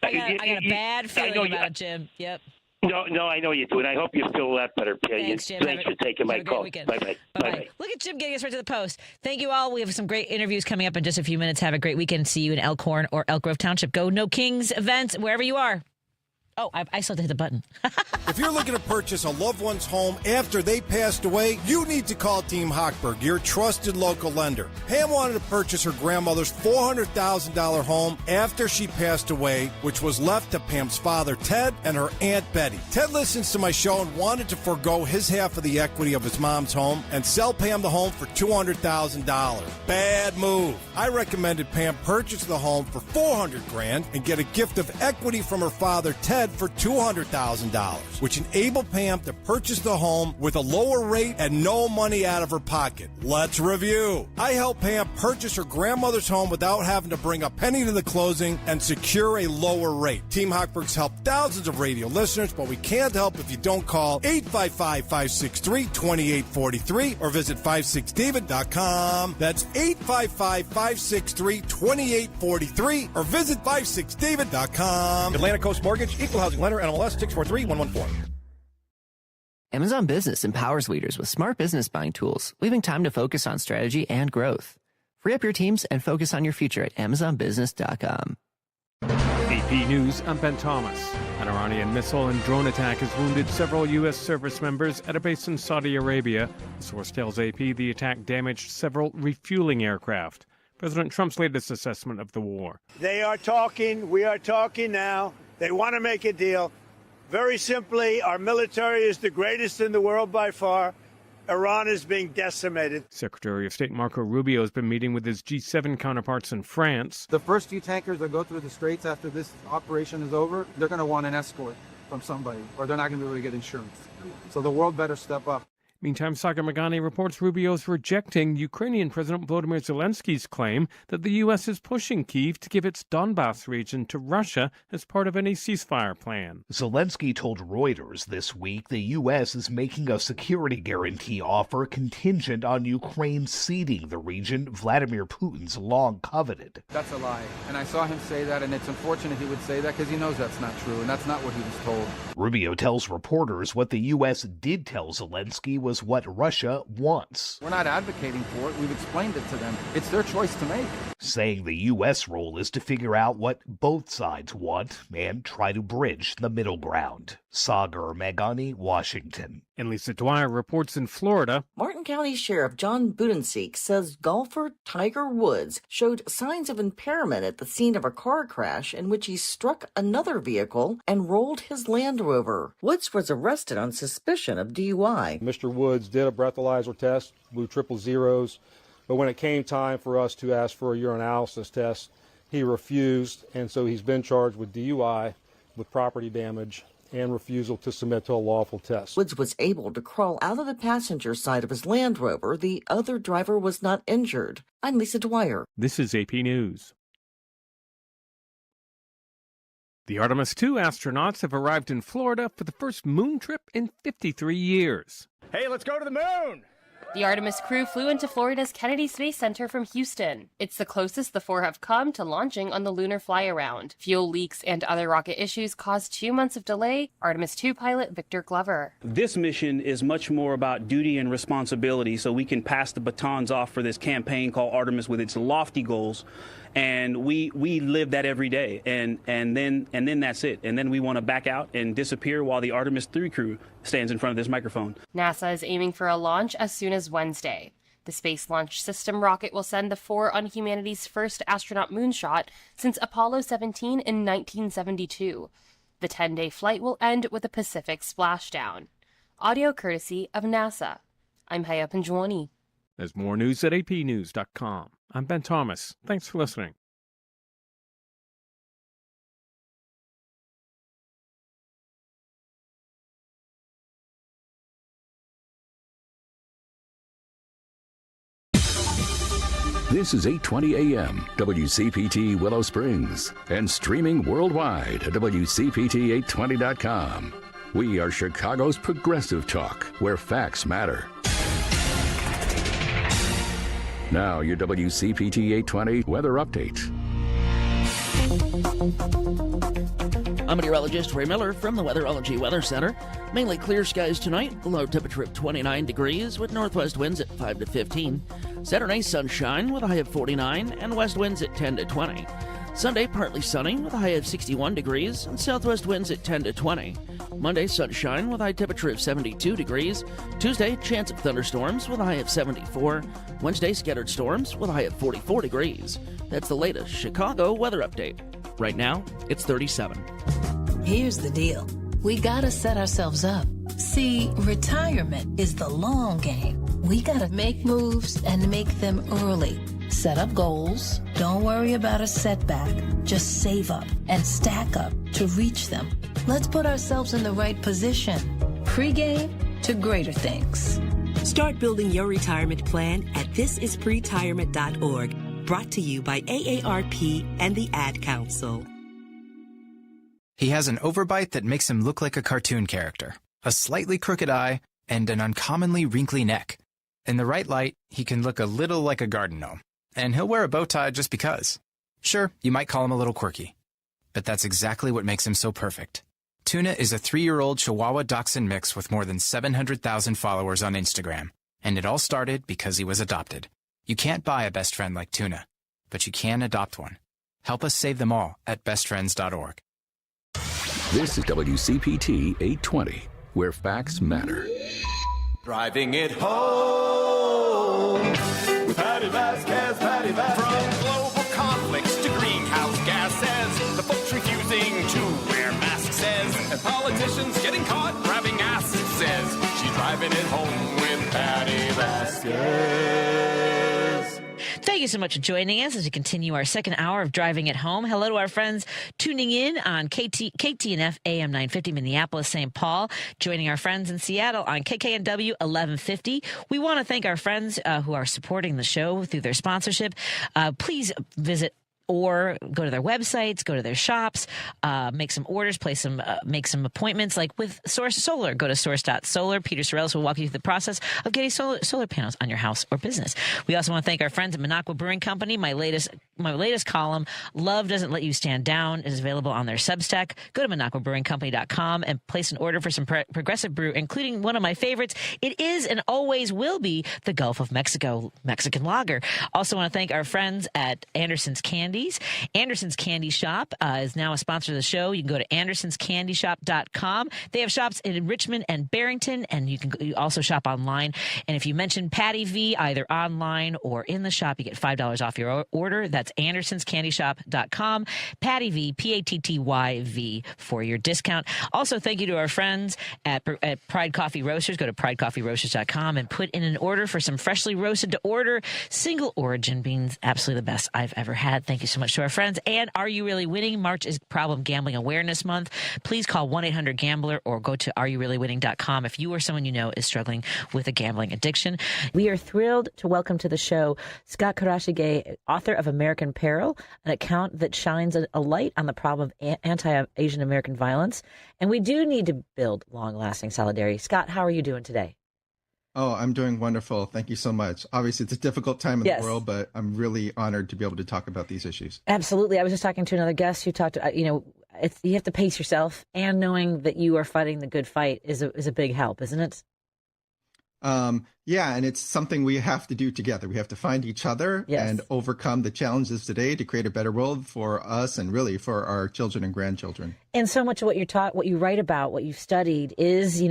got a bad feeling about it, Jim. Yep. No, I know you do, and I hope you feel a lot better, Patty. Thanks, Jim. Thanks for taking my call. Bye-bye. Bye-bye. Look at Jim getting us right to the post. Thank you all. We have some great interviews coming up in just a few minutes. Have a great weekend. See you in Elkhorn or Elk Grove Township. Go No Kings events wherever you are. Oh, I still have to hit the button. If you're looking to purchase a loved one's home after they passed away, you need to call Team Hochberg, your trusted local lender. Pam wanted to purchase her grandmother's $400,000 home after she passed away, which was left to Pam's father, Ted, and her Aunt Betty. Ted listens to my show and wanted to forego his half of the equity of his mom's home and sell Pam the home for $200,000. Bad move. I recommended Pam purchase the home for $400,000 and get a gift of equity from her father, Ted, for $200,000, which enabled Pam to purchase the home with a lower rate and no money out of her pocket. Let's review. I helped Pam purchase her grandmother's home without having to bring a penny to the closing and secure a lower rate. Team Hochberg's helped thousands of radio listeners, but we can't help if you don't call 855-563-2843 or visit 56david.com. That's 855-563-2843 or visit 56david.com. Atlantic Coast Mortgage, Equal Housing Lender, NMLS 643114. Amazon Business empowers leaders with smart business buying tools, leaving time to focus on strategy and growth. Free up your teams and focus on your future at AmazonBusiness.com. AP News, I'm Ben Thomas. An Iranian missile and drone attack has wounded several U.S. service members at a base in Saudi Arabia. The source tells AP the attack damaged several refueling aircraft. President Trump's latest assessment of the war. They are talking. We are talking now. They want to make a deal. Very simply, our military is the greatest in the world by far. Iran is being decimated. Secretary of State Marco Rubio has been meeting with his G7 counterparts in France. The first few tankers that go through the straits after this operation is over, they're going to want an escort from somebody, or they're not going to be able to get insurance. So the world better step up. Meantime, Saga Magani reports Rubio's rejecting Ukrainian President Volodymyr Zelensky's claim that the U.S. is pushing Kyiv to give its Donbas region to Russia as part of any ceasefire plan. Zelensky told Reuters this week the U.S. is making a security guarantee offer contingent on Ukraine ceding the region Vladimir Putin's long coveted. That's a lie. And I saw him say that, and it's unfortunate he would say that because he knows that's not true, and that's not what he was told. Rubio tells reporters what the U.S. did tell Zelensky was what Russia wants. We're not advocating for it. We've explained it to them. It's their choice to make. Saying the U.S. role is to figure out what both sides want and try to bridge the middle ground. Sagar Meghani, Washington. And Lisa Dwyer reports in Florida. Martin County Sheriff John Budenseek says golfer Tiger Woods showed signs of impairment at the scene of a car crash in which he struck another vehicle and rolled his Land Rover. Woods was arrested on suspicion of DUI. Mr. Woods did a breathalyzer test, blew triple zeros, but when it came time for us to ask for a urinalysis test, he refused, and so he's been charged with DUI, with property damage, and refusal to submit to a lawful test. Woods was able to crawl out of the passenger side of his Land Rover. The other driver was not injured. I'm Lisa Dwyer. This is AP News. The Artemis II astronauts have arrived in Florida for the first moon trip in 53 years. Hey, let's go to the moon! The Artemis crew flew into Florida's Kennedy Space Center from Houston. It's the closest the four have come to launching on the lunar fly-around. Fuel leaks and other rocket issues caused 2 months of delay. Artemis II pilot Victor Glover. This mission is much more about duty and responsibility, so we can pass the batons off for this campaign called Artemis with its lofty goals. And we live that every day, and then that's it. And then we want to back out and disappear while the Artemis III crew stands in front of this microphone. NASA is aiming for a launch as soon as Wednesday. The Space Launch System rocket will send the four on humanity's first astronaut moonshot since Apollo 17 in 1972. The 10-day flight will end with a Pacific splashdown. Audio courtesy of NASA. I'm Haya Panjwani. There's more news at apnews.com. I'm Ben Thomas. Thanks for listening. This is 8:20 a.m. WCPT Willow Springs and streaming worldwide at WCPT820.com. We are Chicago's progressive talk, where facts matter. Now, your WCPT 820 weather update. I'm meteorologist Ray Miller from the Weatherology Weather Center. Mainly clear skies tonight, low temperature of 29 degrees with northwest winds at 5 to 15. Saturday, sunshine with a high of 49 and west winds at 10 to 20. Sunday, partly sunny with a high of 61 degrees and southwest winds at 10 to 20. Monday, sunshine with a high temperature of 72 degrees. Tuesday, chance of thunderstorms with a high of 74. Wednesday, scattered storms with a high of 44 degrees. That's the latest Chicago weather update. Right now, it's 37. Here's the deal. We gotta set ourselves up. See, retirement is the long game. We gotta make moves and make them early. Set up goals. Don't worry about a setback. Just save up and stack up to reach them. Let's put ourselves in the right position. Pre-game to greater things. Start building your retirement plan at thisispretirement.org. Brought to you by AARP and the Ad Council. He has an overbite that makes him look like a cartoon character, a slightly crooked eye, and an uncommonly wrinkly neck. In the right light, he can look a little like a garden gnome. And he'll wear a bow tie just because. Sure, you might call him a little quirky. But that's exactly what makes him so perfect. Tuna is a 3-year-old Chihuahua Dachshund mix with more than 700,000 followers on Instagram. And it all started because he was adopted. You can't buy a best friend like Tuna, but you can adopt one. Help us save them all at bestfriends.org. This is WCPT 820, where facts matter. Driving it home with Patti Vasquez, Patti Vasquez. From global conflicts to greenhouse gases, the folks refusing to wear masks says And politicians getting caught grabbing ass, says she's driving it home with Patti Vasquez. Thank you so much for joining us as we continue our second hour of Driving It Home. Hello to our friends tuning in on KTNF AM 950 Minneapolis, St. Paul, joining our friends in Seattle on KKNW 1150. We want to thank our friends who are supporting the show through their sponsorship. Please visit or go to their websites, go to their shops, make some orders, make some appointments, like with Source Solar. Go to source.solar. Peter Sorrells will walk you through the process of getting solar panels on your house or business. We also want to thank our friends at Minocqua Brewing Company. My latest column, Love Doesn't Let You Stand Down, is available on their Substack. Go to MinocquaBrewingCompany.com and place an order for some progressive brew, including one of my favorites. It is and always will be the Gulf of Mexico Mexican lager. Also want to thank our friends at Anderson's Candies. Anderson's Candy Shop is now a sponsor of the show. You can go to andersonscandyshop.com. They have shops in Richmond and Barrington, and you can also shop online. And if you mention Patty V, either online or in the shop, you get $5 off your order. That's andersonscandyshop.com. Patty V, PATTYV for your discount. Also, thank you to our friends at Pride Coffee Roasters. Go to pridecoffeeroasters.com and put in an order for some freshly roasted to order single origin beans. Absolutely the best I've ever had. Thank you so much to our friends. And Are You Really Winning? March is Problem Gambling Awareness Month. Please call 1-800-GAMBLER or go to areyoureallywinning.com if you or someone you know is struggling with a gambling addiction. We are thrilled to welcome to the show Scott Kurashige, author of American Peril, an account that shines a light on the problem of anti-Asian American violence. And we do need to build long-lasting solidarity. Scott, how are you doing today? Oh, I'm doing wonderful. Thank you so much. Obviously, it's a difficult time in the world, but I'm really honored to be able to talk about these issues. Absolutely. I was just talking to another guest who talked, you have to pace yourself, and knowing that you are fighting the good fight is a big help, isn't it? Yeah, and it's something we have to do together. We have to find each other and overcome the challenges today to create a better world for us and really for our children and grandchildren. And so much of what you're taught, what you write about, what you've studied is,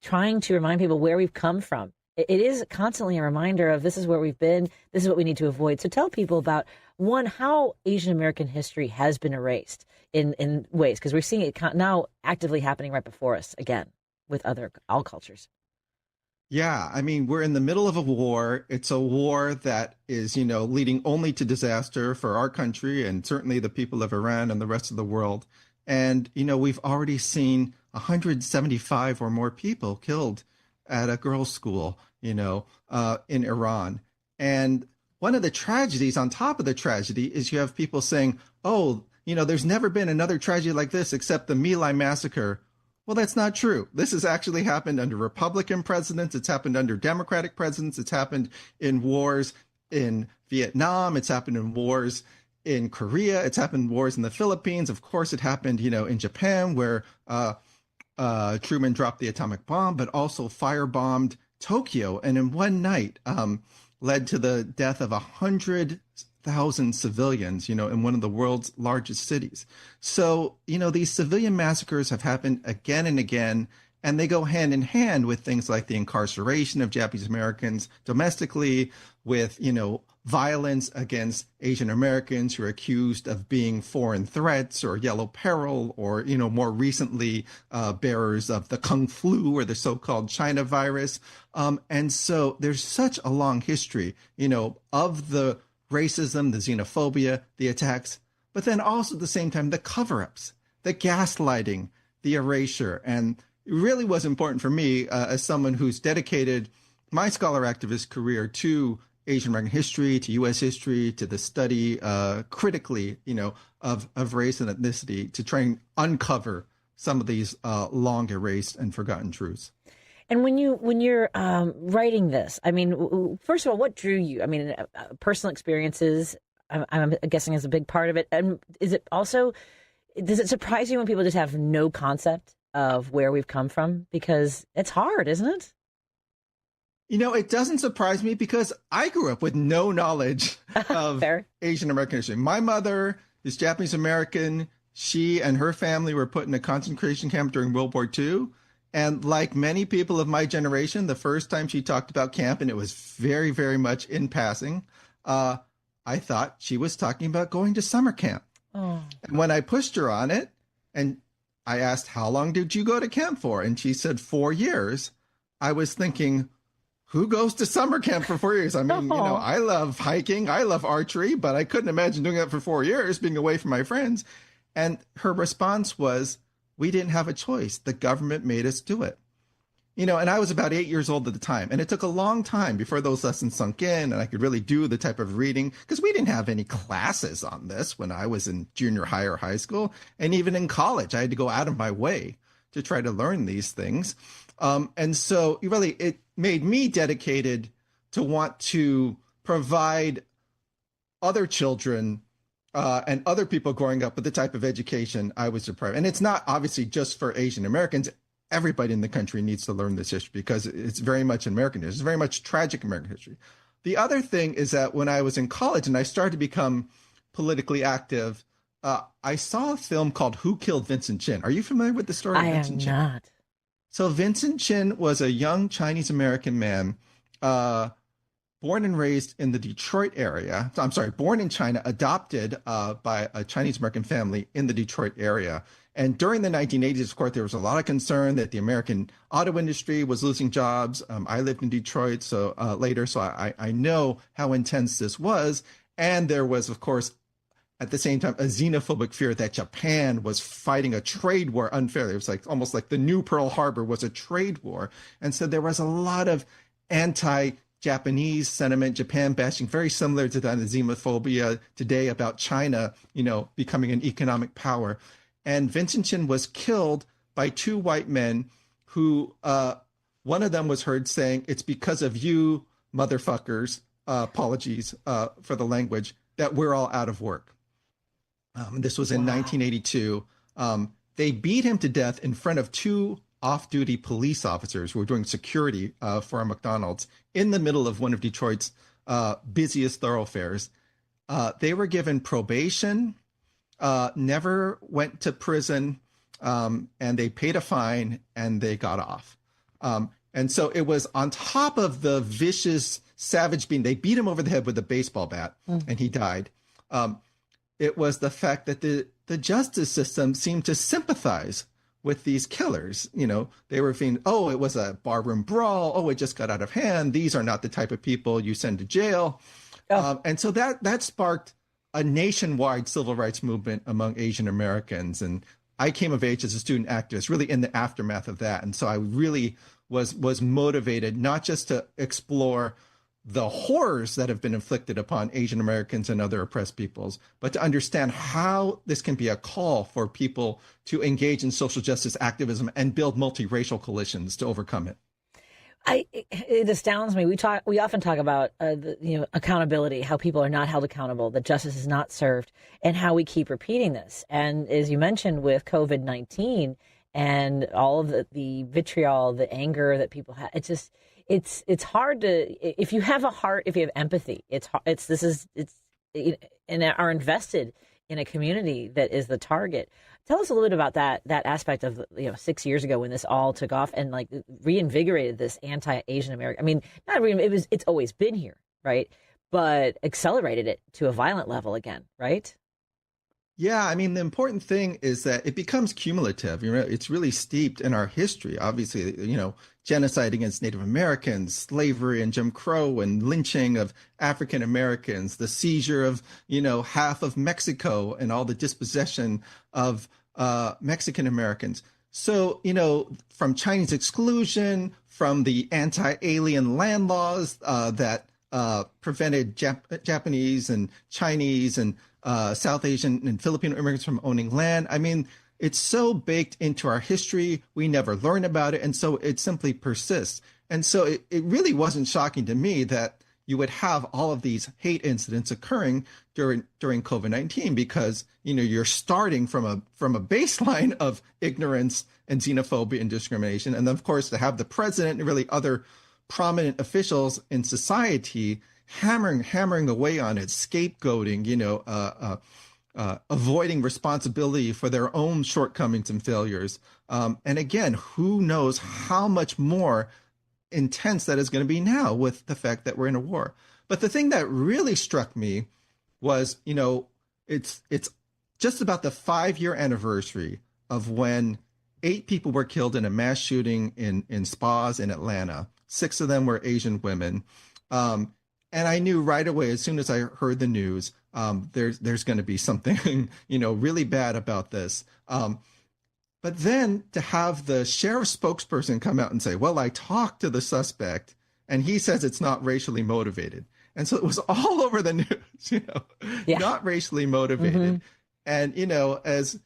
trying to remind people where we've come from. It is constantly a reminder of this is where we've been, this is what we need to avoid. So tell people about, one, how Asian American history has been erased in ways, because we're seeing it now actively happening right before us again with all cultures. Yeah, I mean, we're in the middle of a war. It's a war that is, leading only to disaster for our country and certainly the people of Iran and the rest of the world. And, we've already seen 175 or more people killed at a girls' school, in Iran. And one of the tragedies on top of the tragedy is you have people saying, oh, there's never been another tragedy like this except the My Lai massacre. Well, that's not true. This has actually happened under Republican presidents. It's happened under Democratic presidents. It's happened in wars in Vietnam. It's happened in wars in Korea. It's happened in wars in the Philippines. Of course, it happened, in Japan, where Truman dropped the atomic bomb, but also firebombed Tokyo. And in one night led to the death of 100,000 civilians, in one of the world's largest cities. So, these civilian massacres have happened again and again, and they go hand in hand with things like the incarceration of Japanese Americans domestically, with, violence against Asian Americans who are accused of being foreign threats or yellow peril, or, more recently, bearers of the Kung flu or the so-called China virus. And so there's such a long history, of the racism, the xenophobia, the attacks, but then also at the same time, the cover-ups, the gaslighting, the erasure. And it really was important for me as someone who's dedicated my scholar activist career to Asian American history, to U.S. history, to the study critically, of race and ethnicity, to try and uncover some of these long erased and forgotten truths. And when you're writing this, I mean, first of all, what drew you? I mean, personal experiences, I'm guessing, is a big part of it. And does it surprise you when people just have no concept of where we've come from? Because it's hard, isn't it? It doesn't surprise me because I grew up with no knowledge of Asian American history. My mother is Japanese American. She and her family were put in a concentration camp during World War II. And like many people of my generation, the first time she talked about camp, and it was very, very much in passing, I thought she was talking about going to summer camp. Oh. And when I pushed her on it, and I asked, how long did you go to camp for? And she said, 4 years. I was thinking, who goes to summer camp for 4 years? I mean, I love hiking, I love archery, but I couldn't imagine doing that for 4 years, being away from my friends. And her response was, we didn't have a choice. The government made us do it. And I was about 8 years old at the time. And it took a long time before those lessons sunk in and I could really do the type of reading, because we didn't have any classes on this when I was in junior high or high school. And even in college, I had to go out of my way to try to learn these things. And so it made me dedicated to want to provide other children and other people growing up with the type of education I was deprived. And it's not obviously just for Asian Americans. Everybody in the country needs to learn this history because it's very much American history. It's very much tragic American history. The other thing is that when I was in college and I started to become politically active, I saw a film called Who Killed Vincent Chin? Are you familiar with the story of Vincent Chin? I am not. So Vincent Chin was a young Chinese American man, born and raised in the Detroit area. I'm sorry, born in China, adopted by a Chinese American family in the Detroit area. And during the 1980s, of course, there was a lot of concern that the American auto industry was losing jobs. I lived in Detroit so I know how intense this was. And there was, of course, at the same time, a xenophobic fear that Japan was fighting a trade war unfairly. It was almost like the new Pearl Harbor was a trade war. And so there was a lot of anti-Japanese sentiment, Japan bashing, very similar to the xenophobia today about China, becoming an economic power. And Vincent Chin was killed by two white men who, one of them was heard saying, "It's because of you, motherfuckers," apologies for the language, "that we're all out of work." This was in 1982. They beat him to death in front of two off-duty police officers who were doing security for a McDonald's in the middle of one of Detroit's busiest thoroughfares. They were given probation, never went to prison, and they paid a fine and they got off. And so it was on top of the vicious, savage beating. They beat him over the head with a baseball bat and he died. It was the fact that the justice system seemed to sympathize with these killers. They were feeling, oh, it was a barroom brawl. Oh, it just got out of hand. These are not the type of people you send to jail. And so that sparked a nationwide civil rights movement among Asian Americans. And I came of age as a student activist, really in the aftermath of that. And so I really was motivated not just to explore the horrors that have been inflicted upon Asian Americans and other oppressed peoples, but to understand how this can be a call for people to engage in social justice activism and build multiracial coalitions to overcome it. It astounds me. We often talk about accountability, how people are not held accountable, that justice is not served, and how we keep repeating this. And as you mentioned with COVID-19 and all of the vitriol, the anger that people have, it's hard to, if you have a heart, if you have empathy, and are invested in a community that is the target. Tell us a little bit about that aspect of 6 years ago when this all took off and reinvigorated this anti-Asian American. I mean, it's always been here, right? But accelerated it to a violent level again, right? Yeah, I mean, the important thing is that it becomes cumulative. It's really steeped in our history. Obviously, genocide against Native Americans, slavery and Jim Crow and lynching of African Americans, the seizure of, half of Mexico and all the dispossession of Mexican Americans. So, from Chinese exclusion, from the anti-alien land laws that prevented Japanese and Chinese and South Asian and Filipino immigrants from owning land. I mean, it's so baked into our history. We never learn about it. And so it simply persists. And so it really wasn't shocking to me that you would have all of these hate incidents occurring during COVID-19 because, you're starting from a baseline of ignorance and xenophobia and discrimination. And then, of course, to have the president and really other prominent officials in society hammering away on it, scapegoating, avoiding responsibility for their own shortcomings and failures. And again, who knows how much more intense that is going to be now with the fact that we're in a war. But the thing that really struck me was, it's just about the 5-year anniversary of when 8 people were killed in a mass shooting in spas in Atlanta. 6 of them were Asian women. And I knew right away, as soon as I heard the news, there's going to be something, really bad about this. But then to have the sheriff's spokesperson come out and say, well, I talked to the suspect and he says it's not racially motivated. And so it was all over the news, not racially motivated. And, as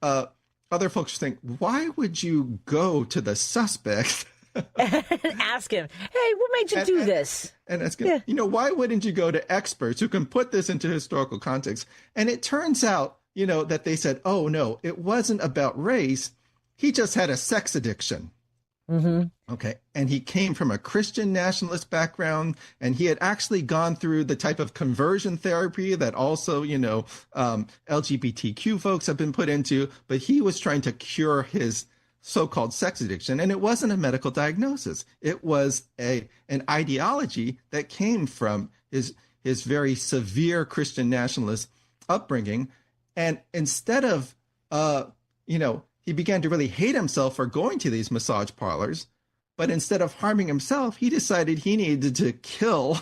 other folks think, why would you go to the suspect and ask him, hey, what made you do this? And ask him, why wouldn't you go to experts who can put this into historical context? And it turns out, that they said, oh, no, it wasn't about race. He just had a sex addiction. Okay. And he came from a Christian nationalist background, and he had actually gone through the type of conversion therapy that also, LGBTQ folks have been put into, but he was trying to cure his so-called sex addiction. And it wasn't a medical diagnosis. It was an ideology that came from his very severe Christian nationalist upbringing. And instead of, he began to really hate himself for going to these massage parlors. But instead of harming himself, he decided he needed to kill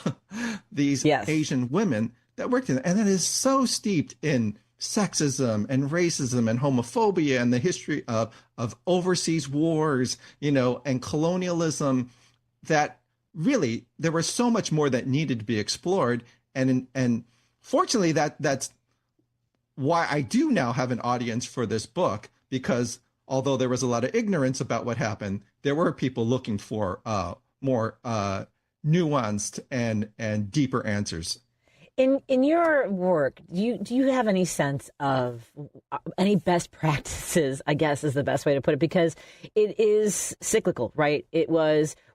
these Asian women that worked in it. And that is so steeped in sexism and racism and homophobia and the history of overseas wars, and colonialism, that really there was so much more that needed to be explored. And fortunately, that's why I do now have an audience for this book, because although there was a lot of ignorance about what happened, there were people looking for more nuanced and deeper answers. In your work, do you have any sense of any best practices, I guess is the best way to put it, because it is cyclical, right?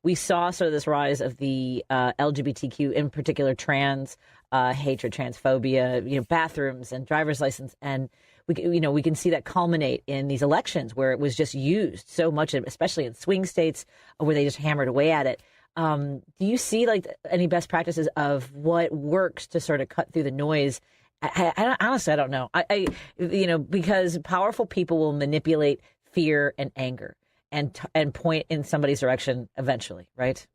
We saw sort of this rise of the LGBTQ, in particular trans hatred, transphobia, bathrooms and driver's license. And we can see that culminate in these elections where it was just used so much, especially in swing states where they just hammered away at it. Do you see any best practices of what works to sort of cut through the noise? Honestly, I don't know. Because powerful people will manipulate fear and anger and point in somebody's direction eventually, right?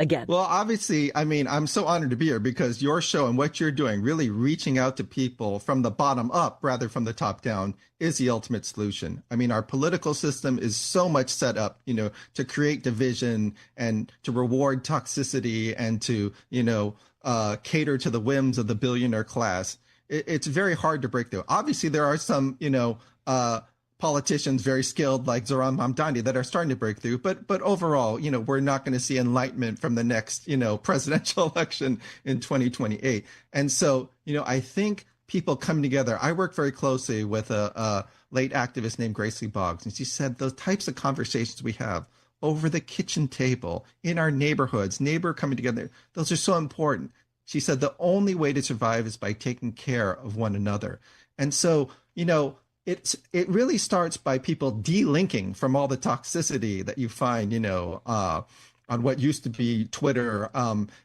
Again. Well, obviously, I'm so honored to be here because your show and what you're doing, really reaching out to people from the bottom up rather from the top down, is the ultimate solution. Our political system is so much set up, to create division and to reward toxicity and to, cater to the whims of the billionaire class. It's very hard to break through. Obviously, there are some, politicians very skilled like Zohran Mamdani that are starting to break through. But overall, we're not going to see enlightenment from the next, presidential election in 2028. And so, I think people coming together. I work very closely with a late activist named Gracie Boggs. And she said those types of conversations we have over the kitchen table in our neighborhoods, neighbor coming together, those are so important. She said the only way to survive is by taking care of one another. And so, it really starts by people delinking from all the toxicity that you find, on what used to be Twitter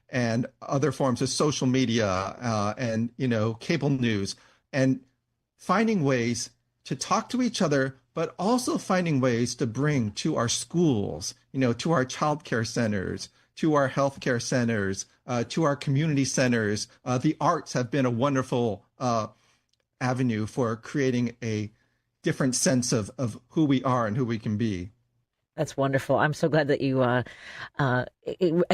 and other forms of social media and, cable news, and finding ways to talk to each other, but also finding ways to bring to our schools, to our childcare centers, to our healthcare centers, to our community centers. The arts have been a wonderful avenue for creating a different sense of who we are and who we can be. That's wonderful. I'm so glad that you, I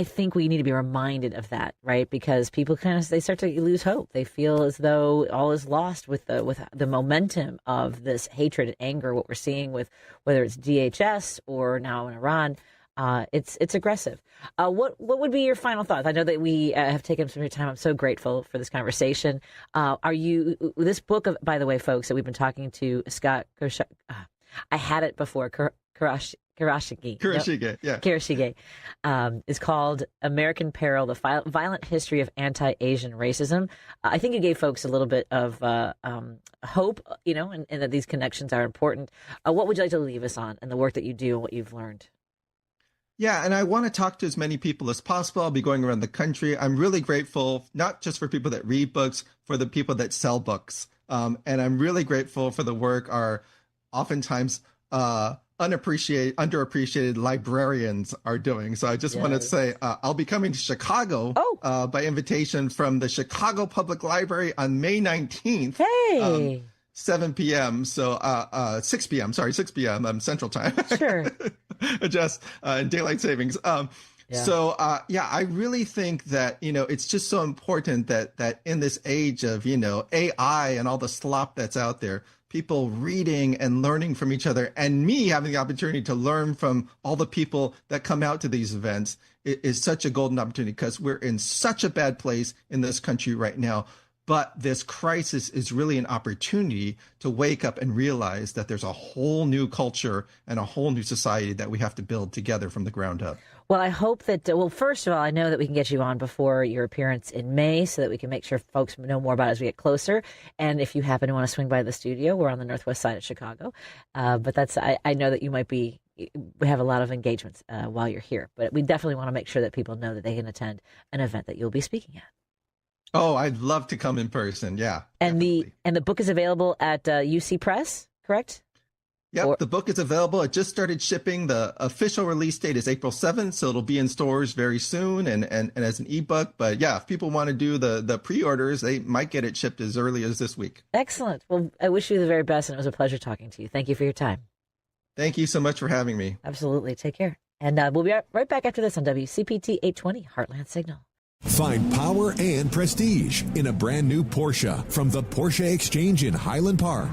think we need to be reminded of that, right? Because people they start to lose hope. They feel as though all is lost with the momentum of this hatred and anger, what we're seeing with whether it's DHS or now in Iran. It's aggressive. What would be your final thoughts? I know that we have taken some of your time. I'm so grateful for this conversation. This book, by the way, folks, that we've been talking to Scott Kurashige, I had it before, Kurashige. Kurashige, is called American Peril, the Violent History of Anti-Asian Racism. I think you gave folks a little bit of hope, and that these connections are important. What would you like to leave us on and the work that you do and what you've learned? Yeah, and I want to talk to as many people as possible. I'll be going around the country. I'm really grateful, not just for people that read books, for the people that sell books. And I'm really grateful for the work our oftentimes underappreciated librarians are doing. So I just want to say I'll be coming to Chicago by invitation from the Chicago Public Library on May 19th. Hey. 7 p.m. So 6 p.m. Sorry, 6 p.m. Central Time. Sure. Just in daylight savings. So I really think that, it's just so important that in this age of, AI and all the slop that's out there, people reading and learning from each other, and me having the opportunity to learn from all the people that come out to these events is such a golden opportunity, because we're in such a bad place in this country right now. But this crisis is really an opportunity to wake up and realize that there's a whole new culture and a whole new society that we have to build together from the ground up. Well, I hope that, first of all, I know that we can get you on before your appearance in May so that we can make sure folks know more about it as we get closer. And if you happen to want to swing by the studio, we're on the northwest side of Chicago. But I know that we have a lot of engagements while you're here. But we definitely want to make sure that people know that they can attend an event that you'll be speaking at. Oh, I'd love to come in person. Yeah. And the book is available at UC Press, correct? Yep, the book is available. It just started shipping. The official release date is April 7th, so it'll be in stores very soon and as an ebook. But yeah, if people want to do the pre-orders, they might get it shipped as early as this week. Excellent. Well, I wish you the very best, and it was a pleasure talking to you. Thank you for your time. Thank you so much for having me. Absolutely. Take care. And we'll be right back after this on WCPT 820 Heartland Signal. Find power and prestige in a brand new Porsche from the Porsche Exchange in Highland Park.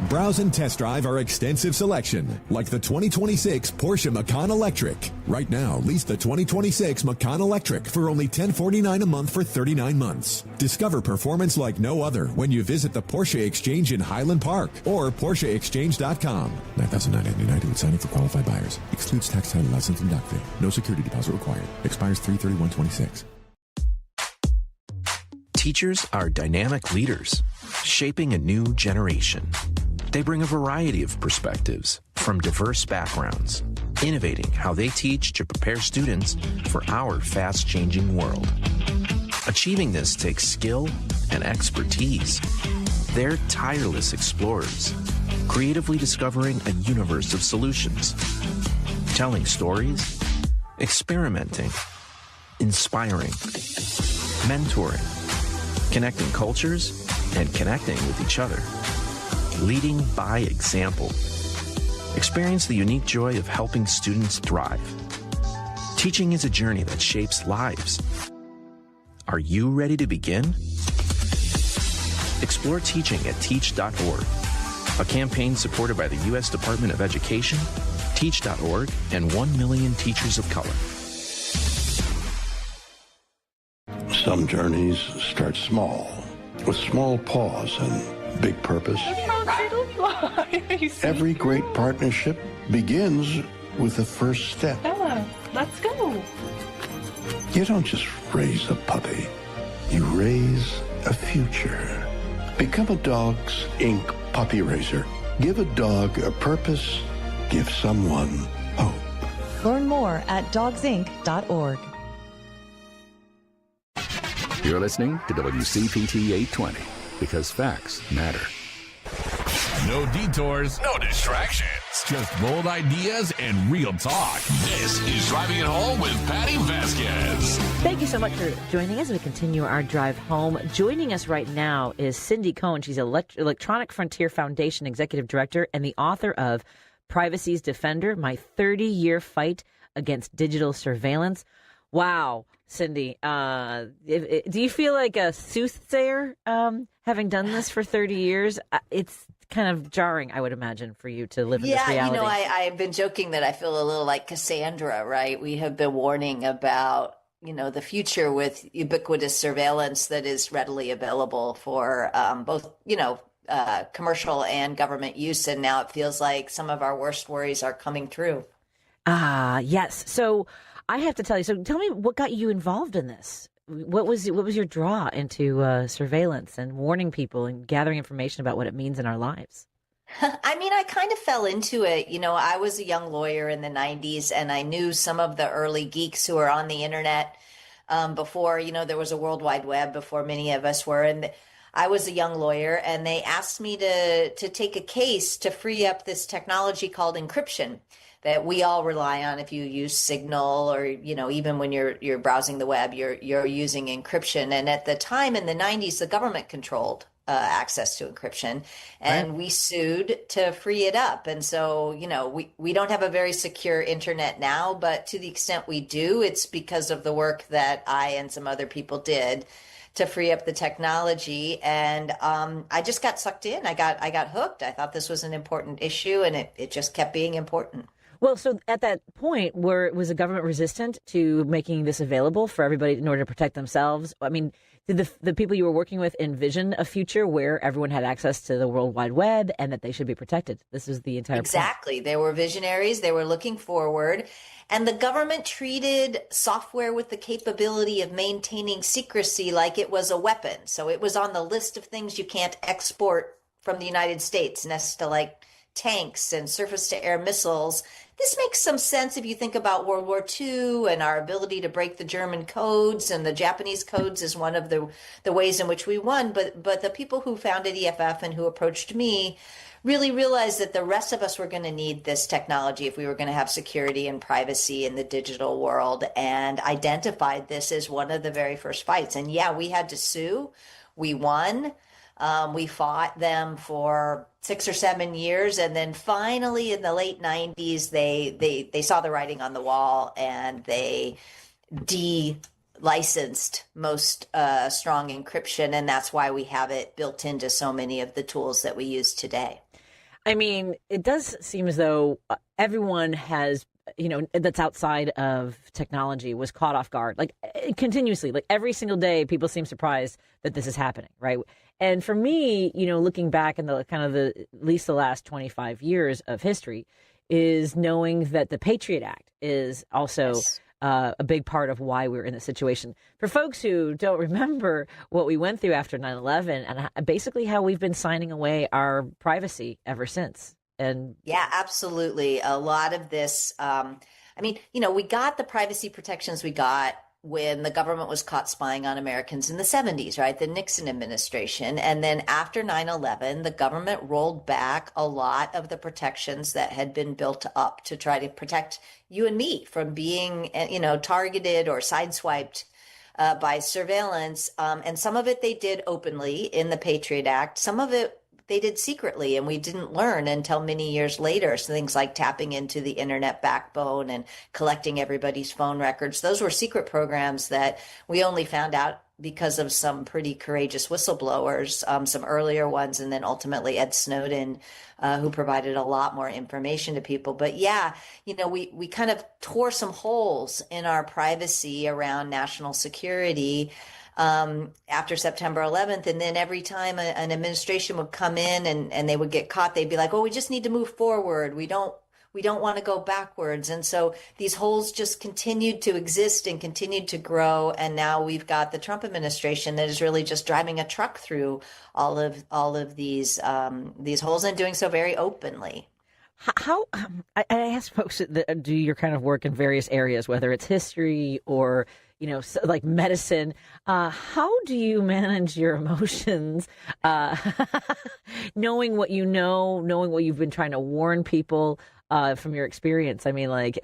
Browse and test drive our extensive selection, like the 2026 Porsche Macan Electric. Right now, lease the 2026 Macan Electric for only $1049 a month for 39 months. Discover performance like no other when you visit the Porsche Exchange in Highland Park or PorscheExchange.com. $9,999 with sign up for qualified buyers. Excludes tax, title, license, and dock fee. No security deposit required. Expires 3/31/26. Teachers are dynamic leaders, shaping a new generation. They bring a variety of perspectives from diverse backgrounds, innovating how they teach to prepare students for our fast-changing world. Achieving this takes skill and expertise. They're tireless explorers, creatively discovering a universe of solutions, telling stories, experimenting, inspiring, mentoring, connecting cultures, and connecting with each other. Leading by example. Experience the unique joy of helping students thrive. Teaching is a journey that shapes lives. Are you ready to begin? Explore teaching at teach.org, a campaign supported by the U.S. Department of Education, teach.org, and 1 million teachers of color. Some journeys start small, with small pause and big purpose. Every great partnership begins with the first step. Bella, let's go. You don't just raise a puppy, you raise a future. Become a Dogs Inc. puppy raiser. Give a dog a purpose, give someone hope. Learn more at dogsinc.org. You're listening to WCPT 820, because facts matter. No detours, no distractions, just bold ideas and real talk. This is Driving It Home with Patti Vasquez. Thank you so much for joining us as we continue our drive home. Joining us right now is Cindy Cohn. She's Electronic Frontier Foundation Executive Director and the author of Privacy's Defender, My 30-Year Fight Against Digital Surveillance. Wow, Cindy, do you feel like a soothsayer having done this for 30 years? It's kind of jarring, I would imagine, for you to live in this reality. Yeah, I've been joking that I feel a little like Cassandra, right? We have been warning about, the future with ubiquitous surveillance that is readily available for both, commercial and government use. And now it feels like some of our worst worries are coming through. Yes. So I have to tell you, tell me what got you involved in this? What was your draw into surveillance and warning people and gathering information about what it means in our lives? I kind of fell into it. I was a young lawyer in the 90s, and I knew some of the early geeks who were on the internet before, there was a World Wide Web, before many of us were. And I was a young lawyer, and they asked me to take a case to free up this technology called encryption that we all rely on. If you use Signal, or even when you're browsing the web, you're using encryption. And at the time in the 90s, the government controlled access to encryption, and we sued to free it up. And so, we don't have a very secure internet now, but to the extent we do, it's because of the work that I and some other people did to free up the technology. And I just got sucked in. I got hooked. I thought this was an important issue, and it just kept being important. Well, so at that point, was the government resistant to making this available for everybody in order to protect themselves? I mean, did the people you were working with envision a future where everyone had access to the World Wide Web and that they should be protected? This is the entire Exactly. point. They were visionaries. They were looking forward. And the government treated software with the capability of maintaining secrecy like it was a weapon. So it was on the list of things you can't export from the United States, next to like tanks and surface-to-air missiles. This makes some sense if you think about World War II and our ability to break the German codes, and the Japanese codes is one of the ways in which we won. But the people who founded EFF and who approached me really realized that the rest of us were going to need this technology if we were going to have security and privacy in the digital world, and identified this as one of the very first fights. And yeah, we had to sue. We won. We fought them for 6 or 7 years, and then finally in the late 90s, they saw the writing on the wall, and they de-licensed most strong encryption, and that's why we have it built into so many of the tools that we use today. I mean, it does seem as though everyone has, that's outside of technology was caught off guard, like continuously, like every single day, people seem surprised that this is happening, right? And for me, looking back in the kind of at least the last 25 years of history, is knowing that the Patriot Act is also a big part of why we're in this situation. For folks who don't remember what we went through after 9/11 and basically how we've been signing away our privacy ever since. And yeah, absolutely. A lot of this, we got the privacy protections we got when the government was caught spying on Americans in the 70s, right? The Nixon administration. And then after 9/11, the government rolled back a lot of the protections that had been built up to try to protect you and me from being, targeted or sideswiped by surveillance. And some of it they did openly in the Patriot Act. Some of it they did secretly, and we didn't learn until many years later. So things like tapping into the internet backbone and collecting everybody's phone records, those were secret programs that we only found out because of some pretty courageous whistleblowers, some earlier ones, and then ultimately Ed Snowden, who provided a lot more information to people. But yeah, we kind of tore some holes in our privacy around national security after September 11th. And then every time an administration would come in and they would get caught, they'd be like, oh, we just need to move forward. We don't want to go backwards. And so these holes just continued to exist and continued to grow. And now we've got the Trump administration that is really just driving a truck through all of these holes, and doing so very openly. How I ask folks that do your kind of work in various areas, whether it's history or like medicine, how do you manage your emotions, knowing what knowing what you've been trying to warn people from your experience? I mean, like,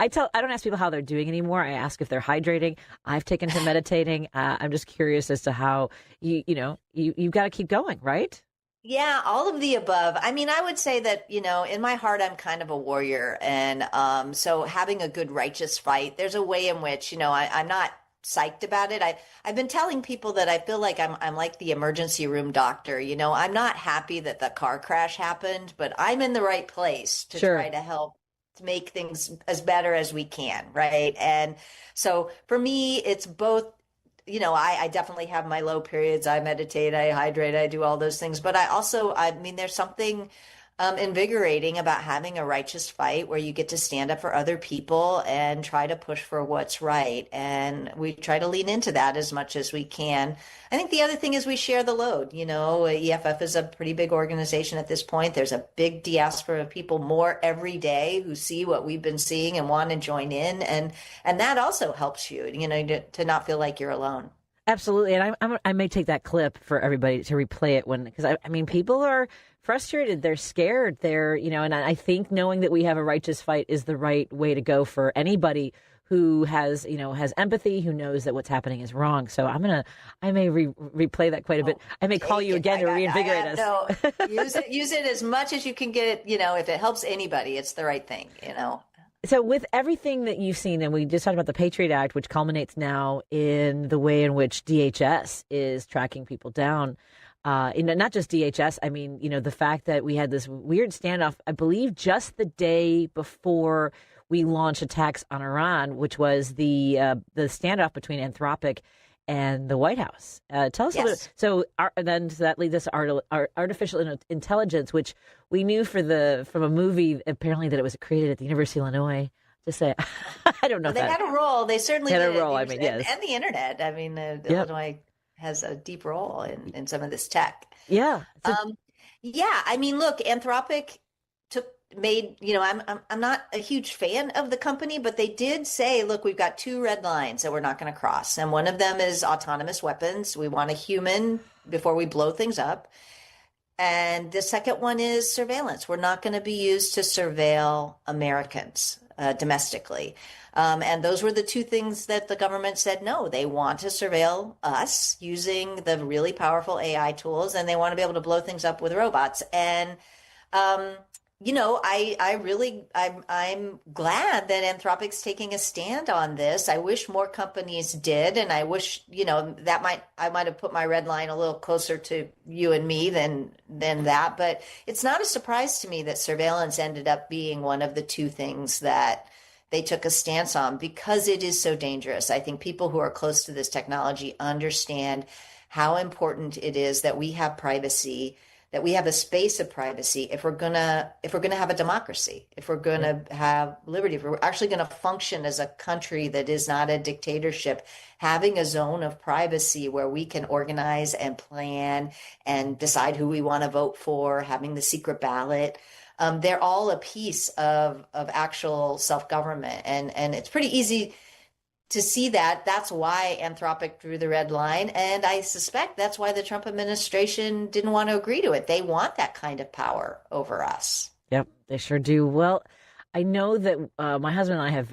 I don't ask people how they're doing anymore. I ask if they're hydrating. I've taken to meditating. I'm just curious as to how you've got to keep going, right? Yeah, all of the above. I mean, I would say that, in my heart, I'm kind of a warrior. And so having a good righteous fight, there's a way in which, I'm not psyched about it. I've been telling people that I feel like I'm like the emergency room doctor. I'm not happy that the car crash happened, but I'm in the right place to try to help to make things as better as we can. Right. And so for me, it's both. I definitely have my low periods. I meditate, I hydrate, I do all those things. But there's something invigorating about having a righteous fight where you get to stand up for other people and try to push for what's right. And we try to lean into that as much as we can. I think the other thing is we share the load. EFF is a pretty big organization at this point. There's a big diaspora of people, more every day, who see what we've been seeing and want to join in. And that also helps you, to not feel like you're alone. Absolutely. And I may take that clip for everybody to replay it because I mean, people are frustrated. They're scared. They're, and I think knowing that we have a righteous fight is the right way to go for anybody who has empathy, who knows that what's happening is wrong. So I may replay that quite a bit. I may call you again to reinvigorate us. No, use it as much as you can get it. If it helps anybody, it's the right thing, So with everything that you've seen, and we just talked about the Patriot Act, which culminates now in the way in which DHS is tracking people down, not just DHS. I mean, the fact that we had this weird standoff, I believe just the day before we launched attacks on Iran, which was the standoff between Anthropic and the White House. Tell us a little bit. So that leads us to artificial intelligence, which we knew from a movie, apparently, that it was created at the University of Illinois. Just say, I don't know. Well, they had a role. They certainly had did. a role. I mean, yes. And the internet. I mean, Illinois has a deep role in some of this tech. Yeah. Yeah. I mean, look, Anthropic I'm not a huge fan of the company, but they did say, look, we've got 2 red lines that we're not going to cross. And one of them is autonomous weapons. We want a human before we blow things up. And the second one is surveillance. We're not going to be used to surveil Americans domestically. And those were the 2 things that the government said, no, they want to surveil us using the really powerful AI tools, and they want to be able to blow things up with robots. And, I'm glad that Anthropic's taking a stand on this. I wish more companies did. And I wish, I might have put my red line a little closer to you and me than that. But it's not a surprise to me that surveillance ended up being one of the 2 things that they took a stance on because it is so dangerous. I think people who are close to this technology understand how important it is that we have privacy, that we have a space of privacy if we're gonna have a democracy, if we're gonna have liberty, if we're actually gonna function as a country that is not a dictatorship. Having a zone of privacy where we can organize and plan and decide who we want to vote for, having the secret ballot, they're all a piece of actual self-government, and it's pretty easy to see that. That's why Anthropic drew the red line. And I suspect that's why the Trump administration didn't want to agree to it. They want that kind of power over us. Yep, they sure do. Well, I know that my husband and I have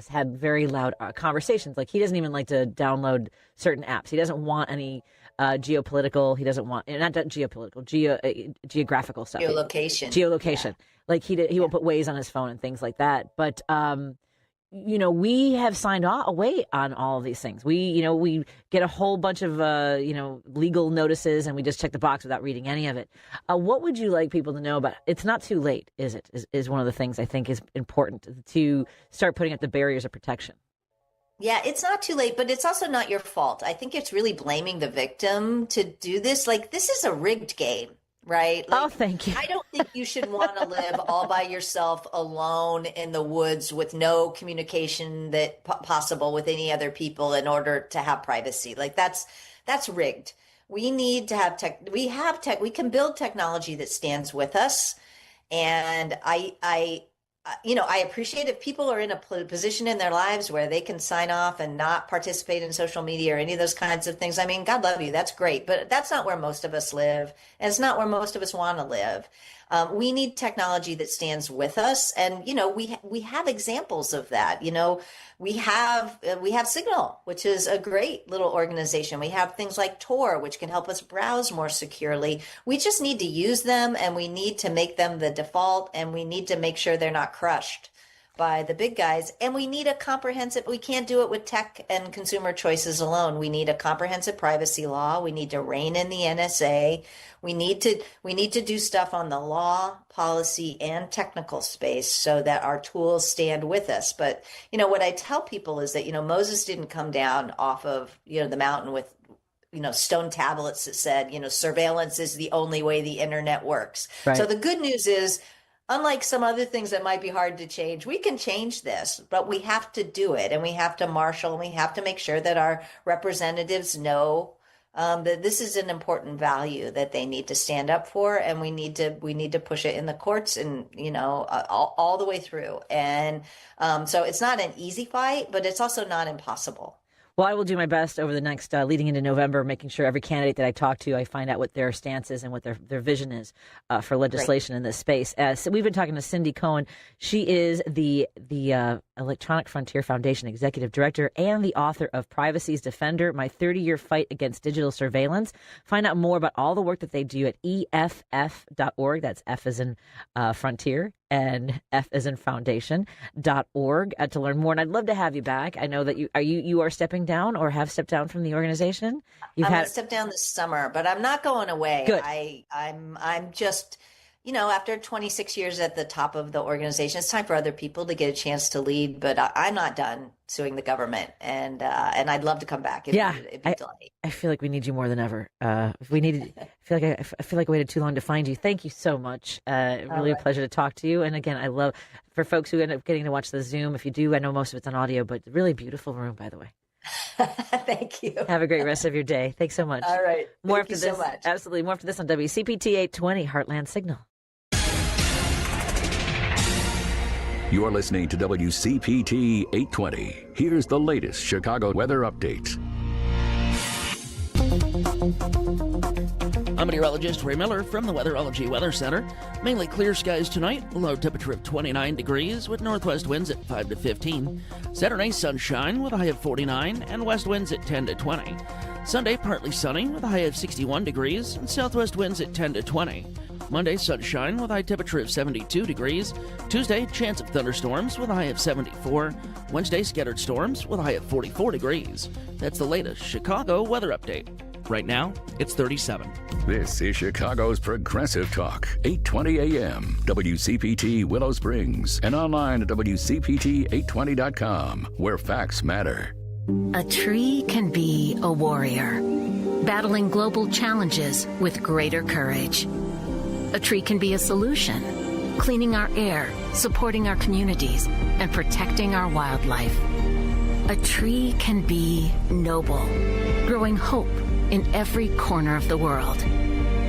had very loud conversations. Like, he doesn't even like to download certain apps. He doesn't want any geopolitical. He doesn't want, not geopolitical, geographical stuff. Geolocation. Yeah. Like, he won't put Waze on his phone and things like that. But, we have signed away on all of these things. We get a whole bunch of, legal notices, and we just check the box without reading any of it. What would you like people to know about? It's not too late, is it? Is one of the things I think is important to start putting up the barriers of protection. Yeah, it's not too late, but it's also not your fault. I think it's really blaming the victim to do this. Like, this is a rigged game. Right? Like, thank you. I don't think you should want to live all by yourself alone in the woods with no communication that possible with any other people in order to have privacy. Like, that's rigged. We need to have tech. We can build technology that stands with us. And I appreciate if people are in a position in their lives where they can sign off and not participate in social media or any of those kinds of things. I mean, God love you. That's great. But that's not where most of us live. And it's not where most of us want to live. We need technology that stands with us. And, we have examples of that. We have Signal, which is a great little organization. We have things like Tor, which can help us browse more securely. We just need to use them, and we need to make them the default, and we need to make sure they're not crushed by the big guys. And we need we can't do it with tech and consumer choices alone. We need a comprehensive privacy law. We need to rein in the NSA. We need to do stuff on the law, policy, and technical space so that our tools stand with us. But, what I tell people is that, Moses didn't come down off of, the mountain with, stone tablets that said, surveillance is the only way the internet works. Right. So the good news is, unlike some other things that might be hard to change, we can change this, but we have to do it, and we have to marshal, and we have to make sure that our representatives know that this is an important value that they need to stand up for, and we need to push it in the courts, and all the way through. And so it's not an easy fight, but it's also not impossible. Well, I will do my best over the next leading into November, making sure every candidate that I talk to, I find out what their stance is and what their vision is for legislation in this space. So we've been talking to Cindy Cohn. She is the Electronic Frontier Foundation Executive Director and the author of Privacy's Defender, My 30-Year Fight Against Digital Surveillance. Find out more about all the work that they do at EFF.org. That's F as in Frontier and F as in Foundation.org to learn more. And I'd love to have you back. I know that you are stepping down or have stepped down from the organization. I'm going to step down this summer, but I'm not going away. Good. I'm just, after 26 years at the top of the organization, it's time for other people to get a chance to lead. But I'm not done suing the government, and I'd love to come back. I feel like we need you more than ever. I feel like I waited too long to find you. Thank you so much. Really a pleasure to talk to you. And again, I love for folks who end up getting to watch the Zoom. If you do, I know most of it's on audio, but really beautiful room, by the way. Thank you. Have a great rest of your day. Thanks so much. All right. Thank you so much. Absolutely. More after this on WCPT 820 Heartland Signal. You're listening to WCPT 820. Here's the latest Chicago weather update. I'm meteorologist Ray Miller from the Weatherology Weather Center. Mainly clear skies tonight, low temperature of 29 degrees with northwest winds at 5 to 15. Saturday, sunshine with a high of 49 and west winds at 10 to 20. Sunday, partly sunny with a high of 61 degrees and southwest winds at 10 to 20. Monday, sunshine with a high temperature of 72 degrees. Tuesday, chance of thunderstorms with a high of 74. Wednesday, scattered storms with a high of 44 degrees. That's the latest Chicago weather update. Right now, it's 37. This is Chicago's Progressive Talk, 820 AM, WCPT Willow Springs, and online at WCPT820.com, where facts matter. A tree can be a warrior, battling global challenges with greater courage. A tree can be a solution, cleaning our air, supporting our communities, and protecting our wildlife. A tree can be noble, growing hope in every corner of the world.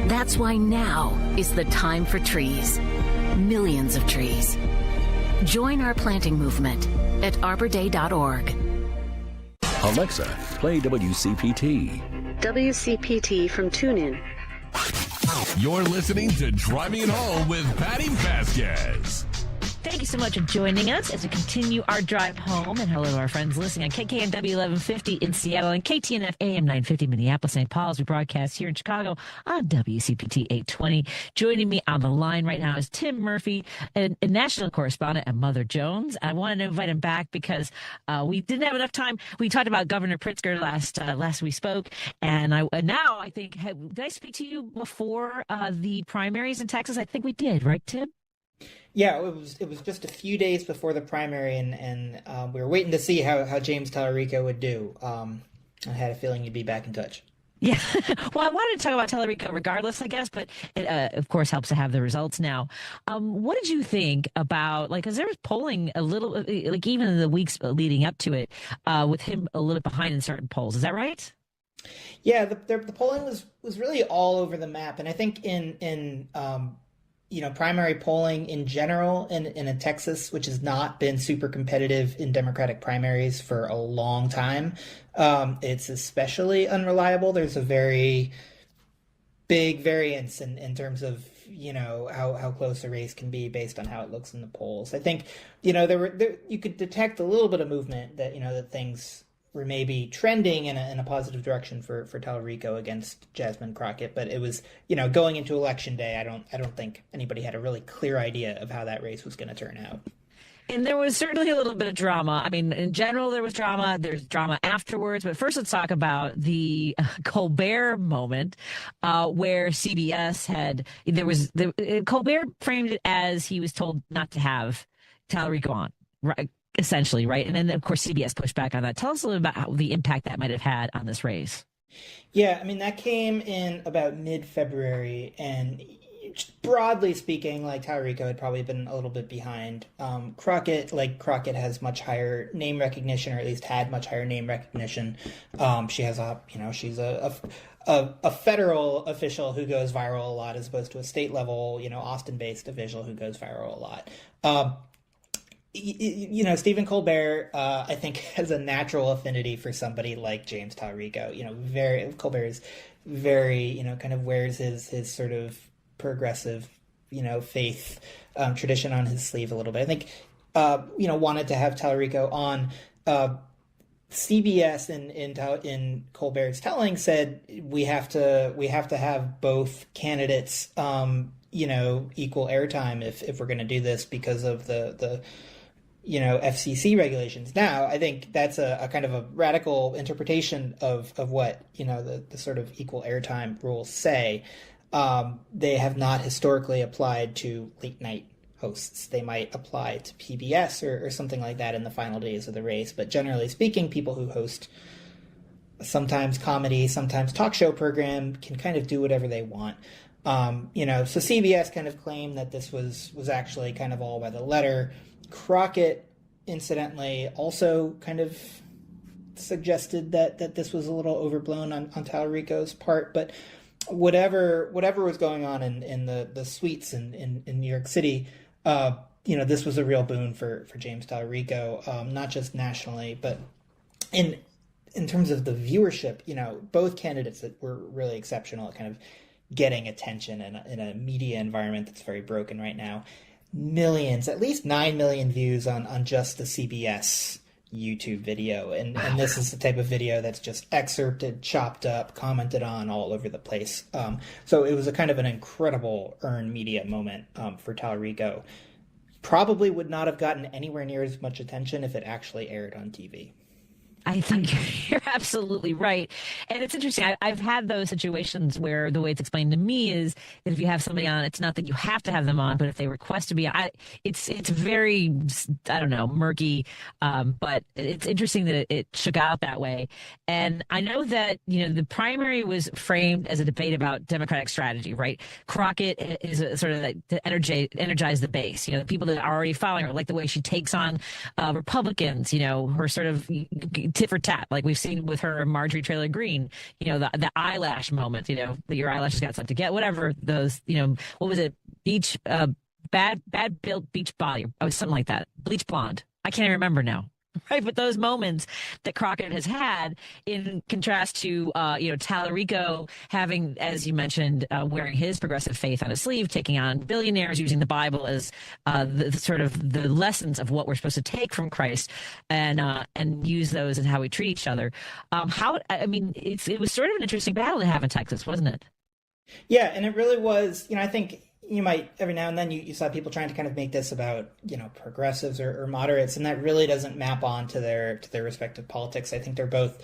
That's why now is the time for trees. Millions of trees. Join our planting movement at arborday.org. Alexa, play WCPT. WCPT from TuneIn. You're listening to Driving It Home with Patti Vasquez. Thank you so much for joining us as we continue our drive home. And hello to our friends listening on KKNW 1150 in Seattle and KTNF AM 950 Minneapolis, St. Paul, as we broadcast here in Chicago on WCPT 820. Joining me on the line right now is Tim Murphy, a national correspondent at Mother Jones. I wanted to invite him back because we didn't have enough time. We talked about Governor Pritzker last we spoke. And now I think, did I speak to you before the primaries in Texas? I think we did, right, Tim? Yeah, it was just a few days before the primary, and we were waiting to see how James Talarico would do. I had a feeling you'd be back in touch. Yeah, well, I wanted to talk about Talarico regardless, I guess, but it, of course, helps to have the results now. What did you think about, because there was polling a little, even in the weeks leading up to it, with him a little bit behind in certain polls. Is that right? Yeah, the polling was really all over the map, and I think in primary polling in general in Texas, which has not been super competitive in Democratic primaries for a long time, it's especially unreliable. There's a very big variance in terms of, how close a race can be based on how it looks in the polls. I think, there you could detect a little bit of movement that, that things were maybe trending in a positive direction for Talarico against Jasmine Crockett, but it was, going into election day, I don't think anybody had a really clear idea of how that race was going to turn out. And there was certainly a little bit of drama. I mean, in general, there was drama. There's drama afterwards. But first, let's talk about the Colbert moment where CBS Colbert framed it as he was told not to have Talarico on, right? Essentially, right? And then, of course, CBS pushed back on that. Tell us a little about the impact that might have had on this race. Yeah, I mean, that came in about mid-February, and broadly speaking, Talarico had probably been a little bit behind. Crockett has much higher name recognition, or at least had much higher name recognition. She has she's a federal official who goes viral a lot, as opposed to a state level, Austin-based official who goes viral a lot. Stephen Colbert, I think, has a natural affinity for somebody like James Talarico. Colbert is very, kind of wears his sort of progressive, faith tradition on his sleeve a little bit. I think, wanted to have Talarico on. CBS in Colbert's telling said we have to have both candidates, equal airtime if we're going to do this because of the FCC regulations. Now, I think that's a kind of a radical interpretation of what, the sort of equal airtime rules say. They have not historically applied to late night hosts. They might apply to PBS or something like that in the final days of the race. But generally speaking, people who host sometimes comedy, sometimes talk show program can kind of do whatever they want. So CBS kind of claimed that this was actually kind of all by the letter. Crockett, incidentally, also kind of suggested that this was a little overblown on Talarico's part, but whatever was going on in the suites in New York City, this was a real boon for James Talarico, not just nationally, but in terms of the viewership. Both candidates that were really exceptional at kind of getting attention in a media environment that's very broken right now. Millions, at least 9 million views on just the CBS YouTube video. And this is the type of video that's just excerpted, chopped up, commented on all over the place. So it was a kind of an incredible earned media moment for Talarico. Probably would not have gotten anywhere near as much attention if it actually aired on TV. I think you're absolutely right. And it's interesting. I've had those situations where the way it's explained to me is that if you have somebody on, it's not that you have to have them on, but if they request to be on, it's very, I don't know, murky. But it's interesting that it shook out that way. And I know that, the primary was framed as a debate about Democratic strategy, right? Crockett is a sort of like to energize the base, the people that are already following her, like the way she takes on Republicans, her sort of tit for tat, like we've seen with her and Marjorie Taylor Greene, the eyelash moment, that your eyelashes got something to get, whatever those, what was it? Beach, bad built beach body. Oh, something like that. Bleach blonde. I can't even remember now. Right. But those moments that Crockett has had in contrast to, Talarico having, as you mentioned, wearing his progressive faith on his sleeve, taking on billionaires, using the Bible as the sort of the lessons of what we're supposed to take from Christ and use those in how we treat each other. It was sort of an interesting battle to have in Texas, wasn't it? Yeah. And it really was, I think you might every now and then you saw people trying to kind of make this about progressives or moderates, and that really doesn't map on to their respective politics. I think they're both,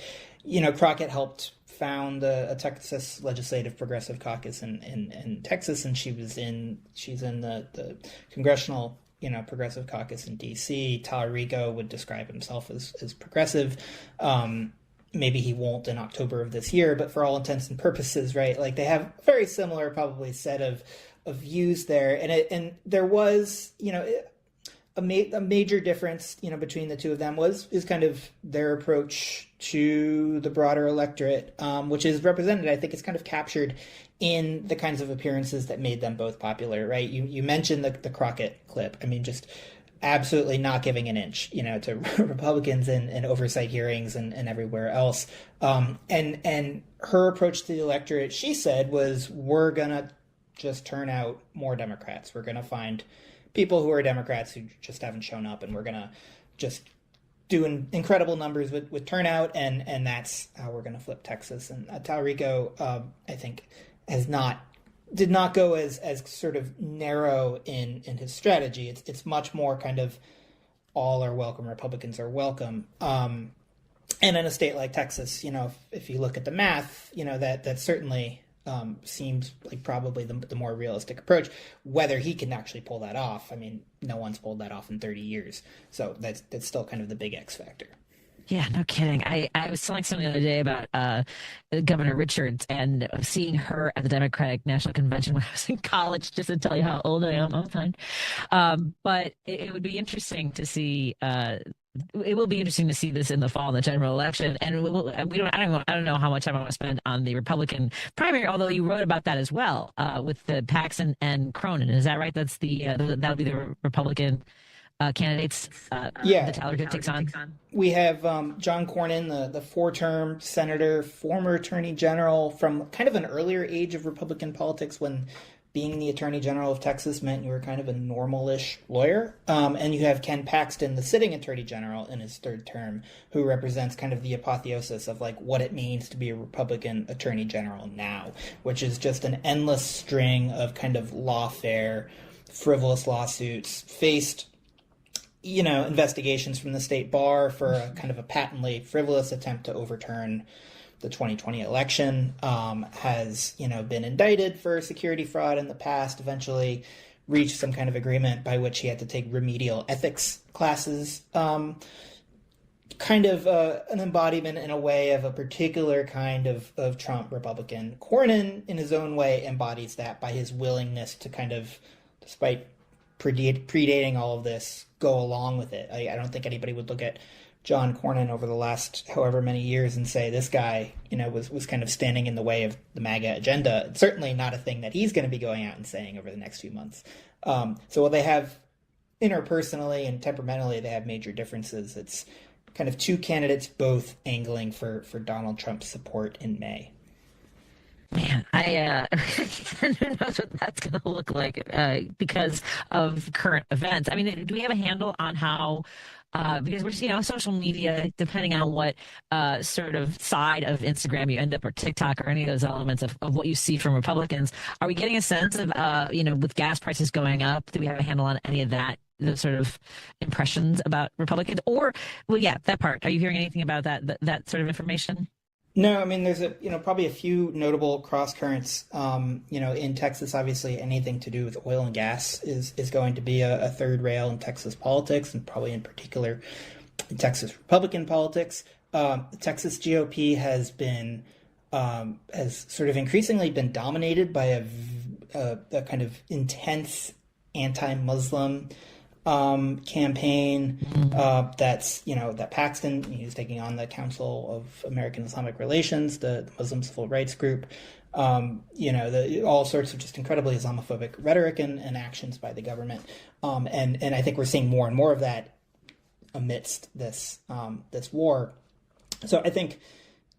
Crockett helped found a Texas legislative progressive caucus in Texas, and she's in the congressional progressive caucus in DC. Talarico would describe himself as progressive. Maybe he won't in October of this year, but for all intents and purposes, right? Like they have a very similar probably set of views there, and there was a major difference between the two of them is kind of their approach to the broader electorate, which is represented, I think it's kind of captured in the kinds of appearances that made them both popular, right? You mentioned the Crockett clip. I mean, just absolutely not giving an inch to Republicans in oversight hearings and everywhere else, and her approach to the electorate, she said, was we're gonna just turn out more Democrats. We're going to find people who are Democrats who just haven't shown up, and we're going to just do incredible numbers with turnout, and that's how we're going to flip Texas. And Talarico, I think, did not go as sort of narrow in his strategy. It's much more kind of all are welcome, Republicans are welcome. And in a state like Texas, if you look at the math, that certainly seems like probably the more realistic approach. Whether he can actually pull that off, I mean, no one's pulled that off in 30 years. So that's still kind of the big X factor. Yeah, no kidding. I was telling something the other day about Governor Richards and seeing her at the Democratic National Convention when I was in college, just to tell you how old I am all the time. But it would be interesting to see. It will be interesting to see this in the fall in the general election, and I don't know how much time I want to spend on the Republican primary. Although you wrote about that as well with the Paxson and Cronin, is that right? That's that'll be the Republican candidates that Talarico takes on? We have John Cornyn, the four-term senator, former attorney general from kind of an earlier age of Republican politics when being the attorney general of Texas meant you were kind of a normal-ish lawyer. And you have Ken Paxton, the sitting attorney general in his third term, who represents kind of the apotheosis of like what it means to be a Republican attorney general now, which is just an endless string of kind of lawfare, frivolous lawsuits, faced investigations from the state bar for a kind of a patently frivolous attempt to overturn the 2020 election, has, been indicted for security fraud in the past, eventually reached some kind of agreement by which he had to take remedial ethics classes, kind of an embodiment in a way of a particular kind of Trump Republican. Cornyn, in his own way, embodies that by his willingness to kind of, despite predating all of this, go along with it. I don't think anybody would look at John Cornyn over the last however many years and say this guy, was kind of standing in the way of the MAGA agenda. It's certainly not a thing that he's going to be going out and saying over the next few months. So while they have interpersonally and temperamentally, they have major differences. It's kind of two candidates both angling for Donald Trump's support in May. Man, who knows what that's going to look like because of current events. I mean, do we have a handle on how, because we're seeing on social media, depending on what sort of side of Instagram you end up, or TikTok, or any of those elements of what you see from Republicans, are we getting a sense of, with gas prices going up, do we have a handle on any of that? Those sort of impressions about Republicans? Or, that part. Are you hearing anything about that sort of information? No, I mean, there's probably a few notable cross currents. In Texas, obviously, anything to do with oil and gas is going to be a third rail in Texas politics, and probably in particular in Texas Republican politics. The Texas GOP has sort of increasingly been dominated by a kind of intense anti-Muslim campaign that Paxton, he's taking on the Council of American Islamic Relations, the Muslim civil rights group, all sorts of just incredibly Islamophobic rhetoric and actions by the government, and I think we're seeing more and more of that amidst this war. So I think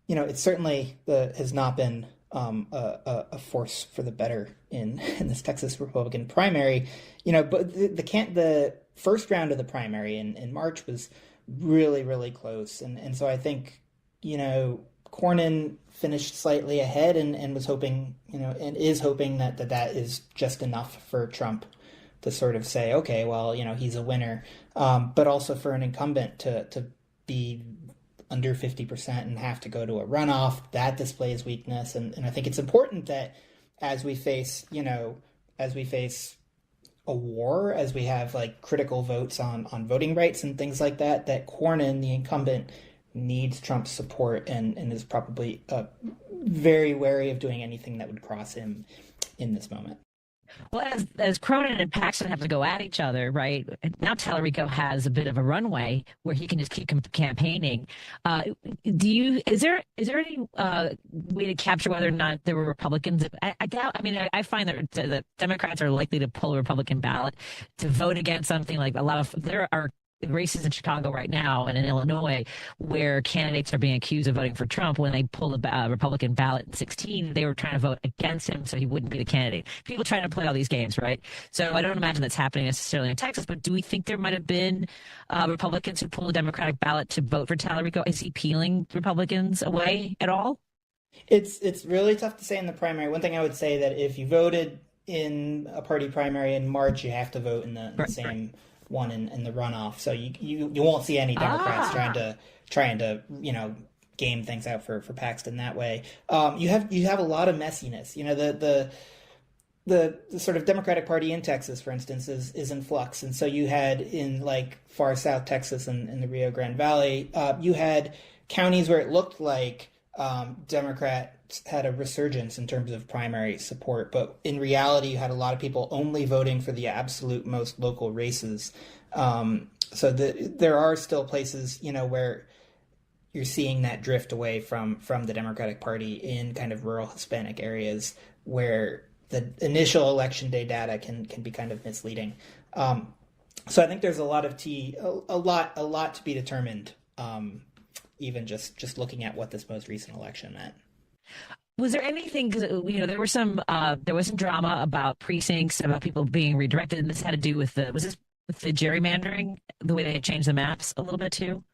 it certainly has not been a force for the better in this Texas Republican primary, but the first round of the primary in March was really, really close. And so I think, Cornyn finished slightly ahead and was hoping, and is hoping that is just enough for Trump to sort of say, okay, well, he's a winner, but also for an incumbent to be under 50% and have to go to a runoff, that displays weakness. And I think it's important that as we face a war, as we have like critical votes on voting rights and things like that, that Cornyn, the incumbent, needs Trump's support and is probably very wary of doing anything that would cross him in this moment. Well, as Cronin and Paxton have to go at each other, right? Now Talarico has a bit of a runway where he can just keep campaigning. Is there any way to capture whether or not there were Republicans? I doubt. I mean, I find that the Democrats are likely to pull a Republican ballot to vote against something like there are races in Chicago right now and in Illinois where candidates are being accused of voting for Trump. When they pulled a Republican ballot in 2016, they were trying to vote against him so he wouldn't be the candidate. People trying to play all these games, right? So I don't imagine that's happening necessarily in Texas, but do we think there might have been Republicans who pulled a Democratic ballot to vote for Talarico? Is he peeling Republicans away at all? It's really tough to say in the primary. One thing I would say that if you voted in a party primary in March, you have to vote in the same one in the runoff. So you won't see any Democrats trying to game things out for Paxton that way. You have a lot of messiness. The sort of Democratic Party in Texas, for instance, is in flux. And so you had in like far South Texas and in the Rio Grande Valley, you had counties where it looked like Democrats had a resurgence in terms of primary support, but in reality, you had a lot of people only voting for the absolute most local races. So there are still places, where you're seeing that drift away from the Democratic Party in kind of rural Hispanic areas where the initial election day data can be kind of misleading. So I think there's a lot of a lot to be determined, even just looking at what this most recent election meant. Was there anything, because there was some drama about precincts, about people being redirected, and this had to do with the gerrymandering, the way they had changed the maps a little bit too?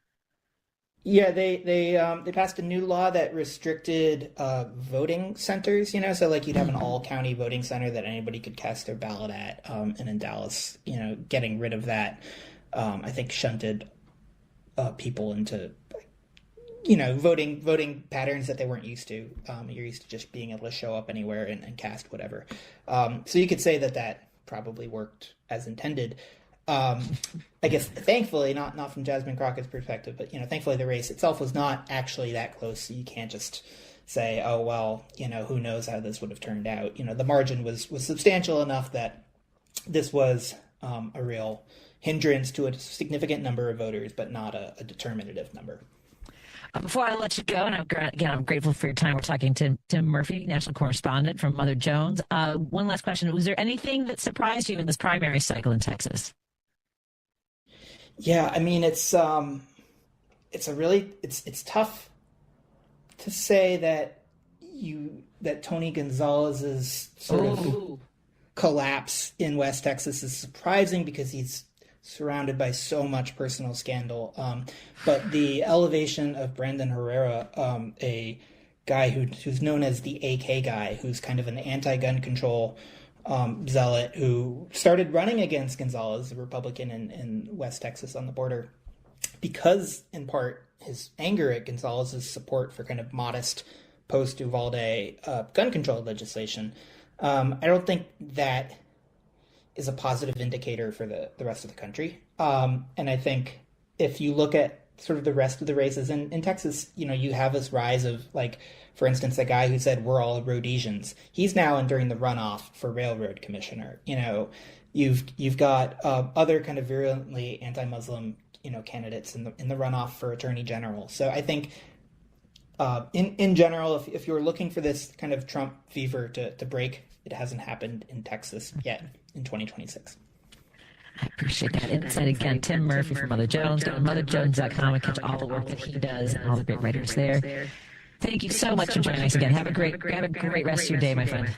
Yeah, they passed a new law that restricted voting centers. So like you'd have an all-county voting center that anybody could cast their ballot at. And in Dallas, getting rid of that, I think shunted people into voting patterns that they weren't used to. You're used to just being able to show up anywhere and cast whatever. So you could say that probably worked as intended. I guess thankfully, not from Jasmine Crockett's perspective, but thankfully the race itself was not actually that close. So you can't just say, oh well, who knows how this would have turned out. The margin was substantial enough that this was a real hindrance to a significant number of voters, but not a determinative number. Before I let you go, and I'm grateful for your time. We're talking to Tim Murphy, national correspondent from Mother Jones. One last question: was there anything that surprised you in this primary cycle in Texas? Yeah, I mean, it's tough to say that Tony Gonzalez's sort of collapse in West Texas is surprising because he's surrounded by so much personal scandal. But the elevation of Brandon Herrera, a guy who's known as the AK guy, who's kind of an anti-gun control zealot who started running against Gonzalez, a Republican in West Texas on the border, because in part his anger at Gonzalez's support for kind of modest post-Uvalde gun control legislation. I don't think that is a positive indicator for the rest of the country. And I think if you look at sort of the rest of the races in Texas, you have this rise of, like, for instance, the guy who said we're all Rhodesians. He's now entering the runoff for railroad commissioner. You've got other kind of virulently anti-Muslim candidates in the runoff for attorney general. So I think in general, if you're looking for this kind of Trump fever to break, it hasn't happened in Texas yet in 2026. I appreciate that insight. Again, Tim Murphy from Mother Jones. Go to motherjones.com and catch all the work that he does and all the great writers there. Thank you so much for joining us again. Have a great rest of your day, my friend.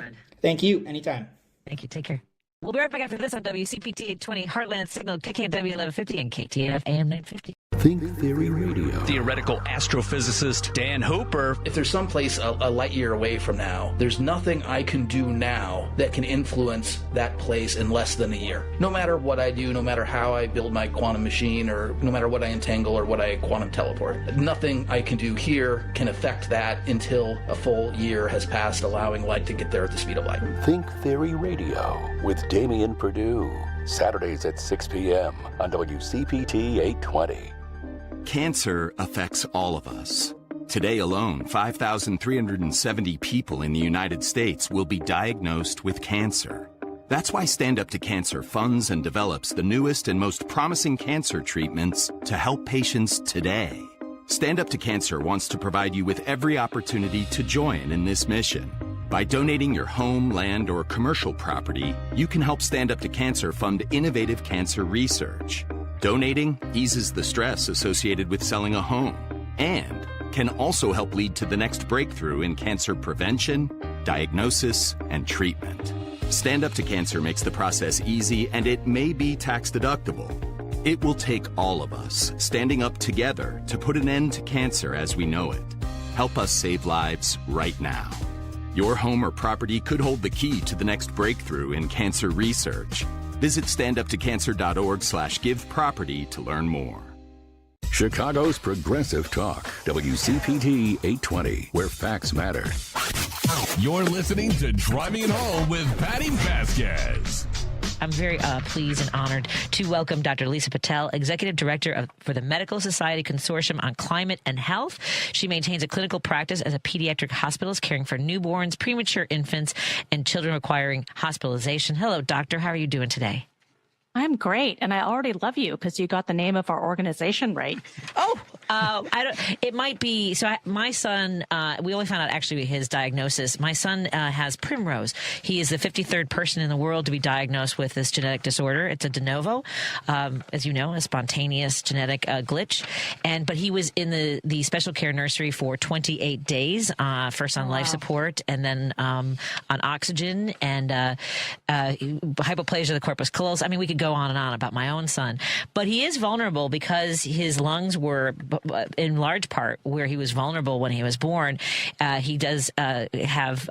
Thank you. Anytime. Thank you. Take care. We'll be right back after this on WCPT 820 Heartland Signal, KKNW 1150 and KTF AM 950. Think Theory Radio. Theoretical astrophysicist Dan Hooper. If there's someplace a light year away from now, there's nothing I can do now that can influence that place in less than a year. No matter what I do, no matter how I build my quantum machine, or no matter what I entangle or what I quantum teleport, nothing I can do here can affect that until a full year has passed, allowing light to get there at the speed of light. Think Theory Radio with Damian Perdue. Saturdays at 6 p.m. on WCPT 820. Cancer affects all of us. Today alone, 5,370 people in the United States will be diagnosed with cancer. That's why Stand Up to Cancer funds and develops the newest and most promising cancer treatments to help patients today. Stand Up to Cancer wants to provide you with every opportunity to join in this mission. By donating your home, land, or commercial property, you can help Stand Up to Cancer fund innovative cancer research. Donating eases the stress associated with selling a home and can also help lead to the next breakthrough in cancer prevention, diagnosis, and treatment. Stand Up to Cancer makes the process easy, and it may be tax deductible. It will take all of us standing up together to put an end to cancer as we know it. Help us save lives right now. Your home or property could hold the key to the next breakthrough in cancer research. Visit standuptocancer.org/giveproperty to learn more. Chicago's Progressive Talk, WCPT 820, where facts matter. You're listening to Driving It Home with Patti Vasquez. I'm very pleased and honored to welcome Dr. Lisa Patel, Executive Director for the Medical Society Consortium on Climate and Health. She maintains a clinical practice as a pediatric hospitalist caring for newborns, premature infants, and children requiring hospitalization. Hello, doctor. How are you doing today? I'm great, and I already love you because you got the name of our organization right. Oh, It might be. So my son, we only found out actually his diagnosis. My son has primrose. He is the 53rd person in the world to be diagnosed with this genetic disorder. It's a de novo, as you know, a spontaneous genetic glitch. But he was in the special care nursery for 28 days, first on life support and then on oxygen and hypoplasia of the corpus callosum. I mean, we could go on and on about my own son, but he is vulnerable because his lungs were, in large part, where he was vulnerable when he was born. He does have,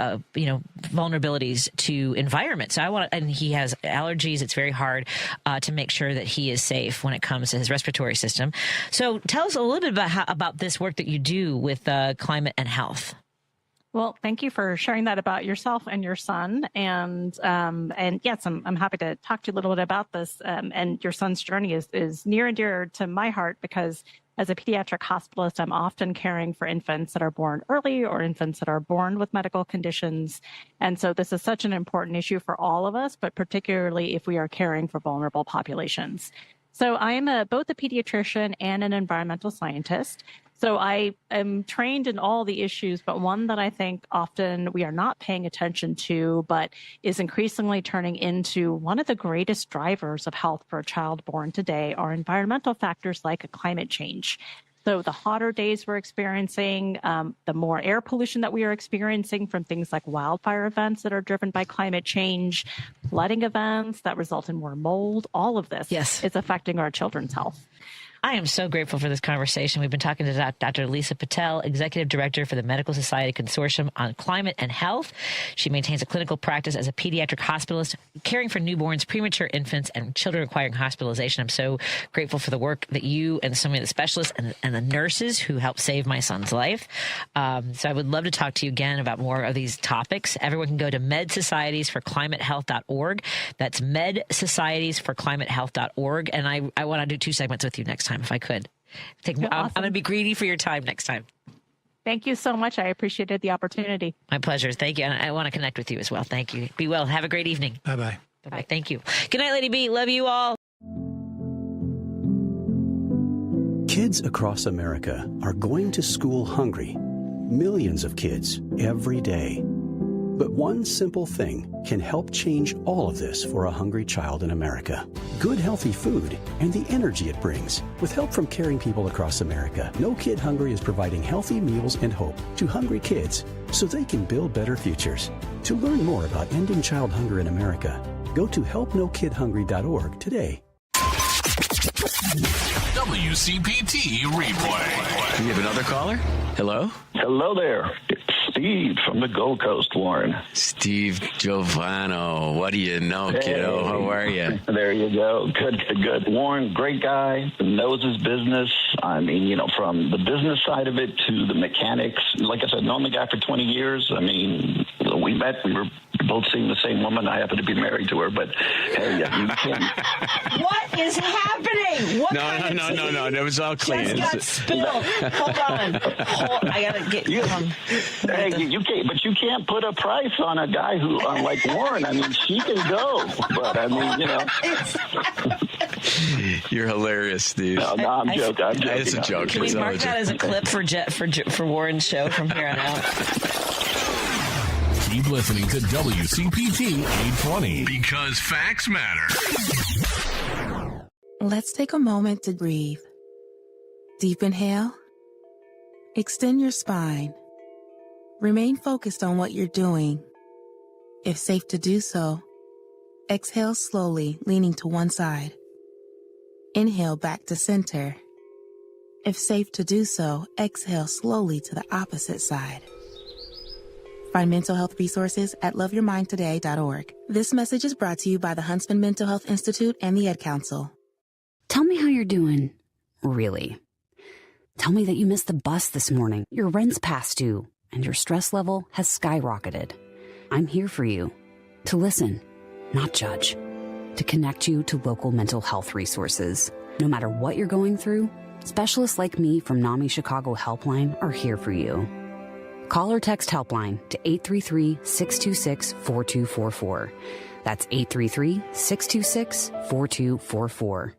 vulnerabilities to environment. So and he has allergies. It's very hard to make sure that he is safe when it comes to his respiratory system. So tell us a little bit about this work that you do with climate and health. Well, thank you for sharing that about yourself and your son. And yes, I'm happy to talk to you a little bit about this. And your son's journey is near and dear to my heart because as a pediatric hospitalist, I'm often caring for infants that are born early or infants that are born with medical conditions. And so this is such an important issue for all of us, but particularly if we are caring for vulnerable populations. So I am both a pediatrician and an environmental scientist. So I am trained in all the issues, but one that I think often we are not paying attention to, but is increasingly turning into one of the greatest drivers of health for a child born today are environmental factors like climate change. So the hotter days we're experiencing, the more air pollution that we are experiencing from things like wildfire events that are driven by climate change, flooding events that result in more mold, all of this is affecting our children's health. I am so grateful for this conversation. We've been talking to Dr. Lisa Patel, Executive Director for the Medical Society Consortium on Climate and Health. She maintains a clinical practice as a pediatric hospitalist, caring for newborns, premature infants, and children requiring hospitalization. I'm so grateful for the work that you and so many of the specialists and the nurses who helped save my son's life. So I would love to talk to you again about more of these topics. Everyone can go to medsocietiesforclimatehealth.org. That's medsocietiesforclimatehealth.org. And I want to do 2 segments with you next time, if I could. Awesome. I'm going to be greedy for your time next time. Thank you so much. I appreciated the opportunity. My pleasure. Thank you. And I want to connect with you as well. Thank you. Be well. Have a great evening. Bye-bye. Bye-bye. Thank you. Good night, Lady B. Love you all. Kids across America are going to school hungry. Millions of kids every day. But one simple thing can help change all of this for a hungry child in America. Good, healthy food and the energy it brings. With help from caring people across America, No Kid Hungry is providing healthy meals and hope to hungry kids so they can build better futures. To learn more about ending child hunger in America, go to helpnokidhungry.org today. WCPT replay. We have another caller? Hello? Hello there. It's Steve from the Gold Coast, Warren. Steve Giovano. What do you know, kiddo? How are you? There you go. Good, good, good. Warren, great guy, knows his business. I mean, from the business side of it to the mechanics. Like I said, known the guy for 20 years. I mean, we met. We were both seeing the same woman. I happen to be married to her, but hey, you can't. What is happening? What No. It was all clean. Just got spilled. Hold on. I gotta get you. Hey, you can't, but you can't put a price on a guy who, like Warren. I mean, she can go, but I mean, You're hilarious, Steve. No, I'm joking. It's a joke. Can we mark that as a clip for Warren's show from here on out? Keep listening to WCPT 820 because facts matter. Let's take a moment to breathe. Deep inhale. Extend your spine. Remain focused on what you're doing. If safe to do so, exhale slowly, leaning to one side. Inhale back to center. If safe to do so, exhale slowly to the opposite side. Find mental health resources at loveyourmindtoday.org. This message is brought to you by the Huntsman Mental Health Institute and the Ad Council. Tell me how you're doing, really. Tell me that you missed the bus this morning, your rent's past due, and your stress level has skyrocketed. I'm here for you. To listen, not judge. To connect you to local mental health resources. No matter what you're going through, specialists like me from NAMI Chicago Helpline are here for you. Call or text Helpline to 833-626-4244. That's 833-626-4244.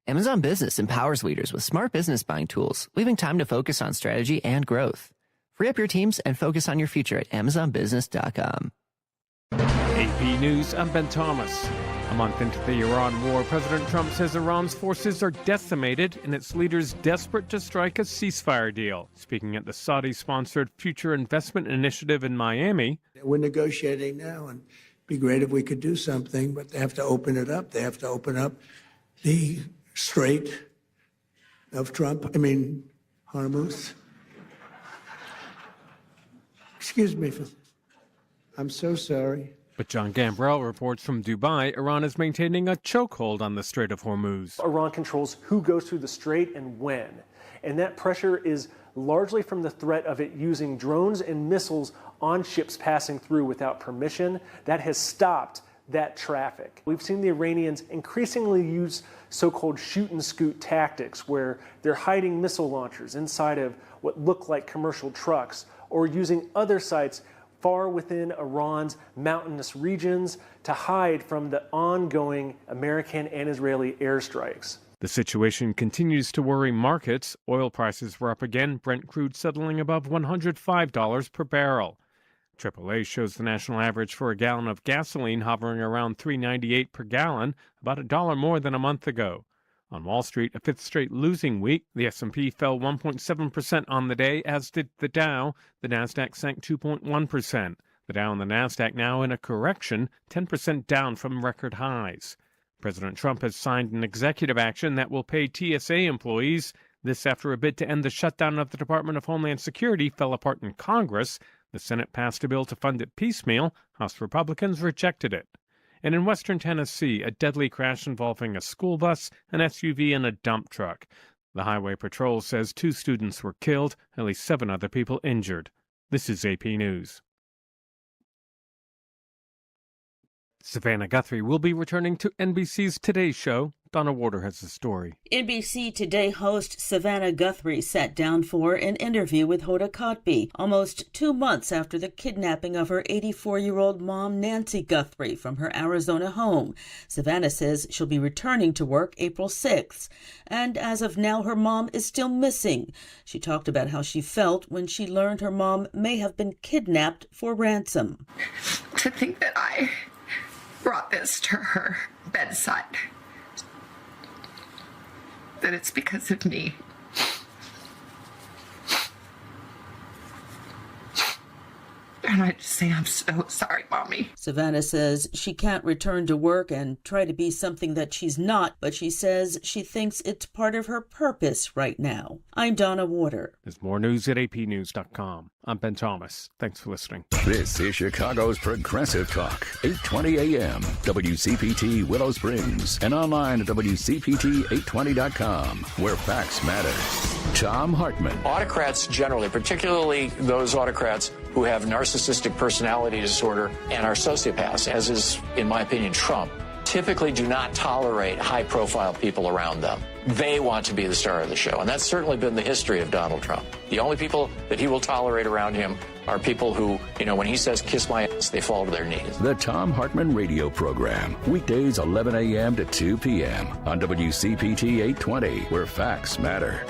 Amazon Business empowers leaders with smart business buying tools, leaving time to focus on strategy and growth. Free up your teams and focus on your future at AmazonBusiness.com. AP News, I'm Ben Thomas. A month into the Iran war, President Trump says Iran's forces are decimated and its leaders desperate to strike a ceasefire deal. Speaking at the Saudi-sponsored Future Investment Initiative in Miami. We're negotiating now, and it'd be great if we could do something, but they have to open it up. They have to open up the Strait of Hormuz. Excuse me. I'm so sorry. But John Gambrell reports from Dubai, Iran is maintaining a chokehold on the Strait of Hormuz. Iran controls who goes through the strait and when. And that pressure is largely from the threat of it using drones and missiles on ships passing through without permission. That has stopped that traffic. We've seen the Iranians increasingly use so-called shoot and scoot tactics, where they're hiding missile launchers inside of what look like commercial trucks, or using other sites far within Iran's mountainous regions to hide from the ongoing American and Israeli airstrikes. The situation continues to worry markets. Oil prices were up again, Brent crude settling above $105 per barrel. AAA shows the national average for a gallon of gasoline hovering around $3.98 per gallon, about $1 more than a month ago. On Wall Street, a fifth straight losing week. The S&P fell 1.7% on the day, as did the Dow. The Nasdaq sank 2.1%. The Dow and the Nasdaq now in a correction, 10% down from record highs. President Trump has signed an executive action that will pay TSA employees. This after a bid to end the shutdown of the Department of Homeland Security fell apart in Congress. The Senate passed a bill to fund it piecemeal. House Republicans rejected it. And in western Tennessee, a deadly crash involving a school bus, an SUV, and a dump truck. The Highway Patrol says 2 students were killed, at least 7 other people injured. This is AP News. Savannah Guthrie will be returning to NBC's Today Show. Donna Warder has the story. NBC Today host Savannah Guthrie sat down for an interview with Hoda Kotb almost 2 months after the kidnapping of her 84-year-old mom, Nancy Guthrie, from her Arizona home. Savannah says she'll be returning to work April 6th. And as of now, her mom is still missing. She talked about how she felt when she learned her mom may have been kidnapped for ransom. To think that I brought this to her bedside, that it's because of me. And I just say, I'm so sorry, Mommy. Savannah says she can't return to work and try to be something that she's not, but she says she thinks it's part of her purpose right now. I'm Donna Warder. There's more news at apnews.com. I'm Ben Thomas. Thanks for listening. This is Chicago's Progressive Talk, 820 AM, WCPT Willow Springs, and online at WCPT820.com, where facts matter. Tom Hartman. Autocrats generally, particularly those autocrats who have narcissistic personality disorder and are sociopaths, as is, in my opinion, Trump, typically do not tolerate high-profile people around them. They want to be the star of the show, and that's certainly been the history of Donald Trump. The only people that he will tolerate around him are people who, when he says, kiss my ass, they fall to their knees. The Tom Hartman Radio Program, weekdays 11 a.m. to 2 p.m. on WCPT 820, where facts matter.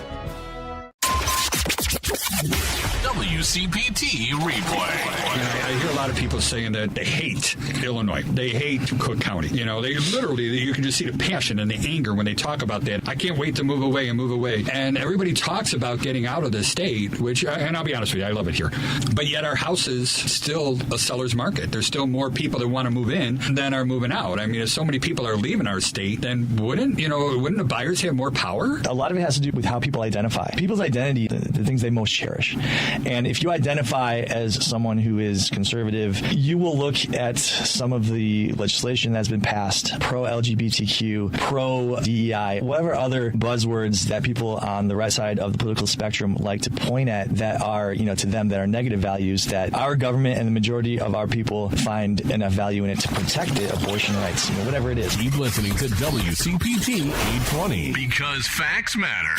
WCPT replay. I hear a lot of people saying that they hate Illinois. They hate Cook County. They literally, you can just see the passion and the anger when they talk about that. I can't wait to move away and move away. And everybody talks about getting out of the state, which, and I'll be honest with you, I love it here. But yet our house is still a seller's market. There's still more people that want to move in than are moving out. I mean, if so many people are leaving our state, then wouldn't the buyers have more power? A lot of it has to do with how people identify. People's identity, the things they most cherish. And if you identify as someone who is conservative, you will look at some of the legislation that's been passed, pro-LGBTQ, pro-DEI, whatever other buzzwords that people on the right side of the political spectrum like to point at that are, to them, that are negative values that our government and the majority of our people find enough value in it to protect it, abortion rights, whatever it is. Keep listening to WCPT 820 because facts matter.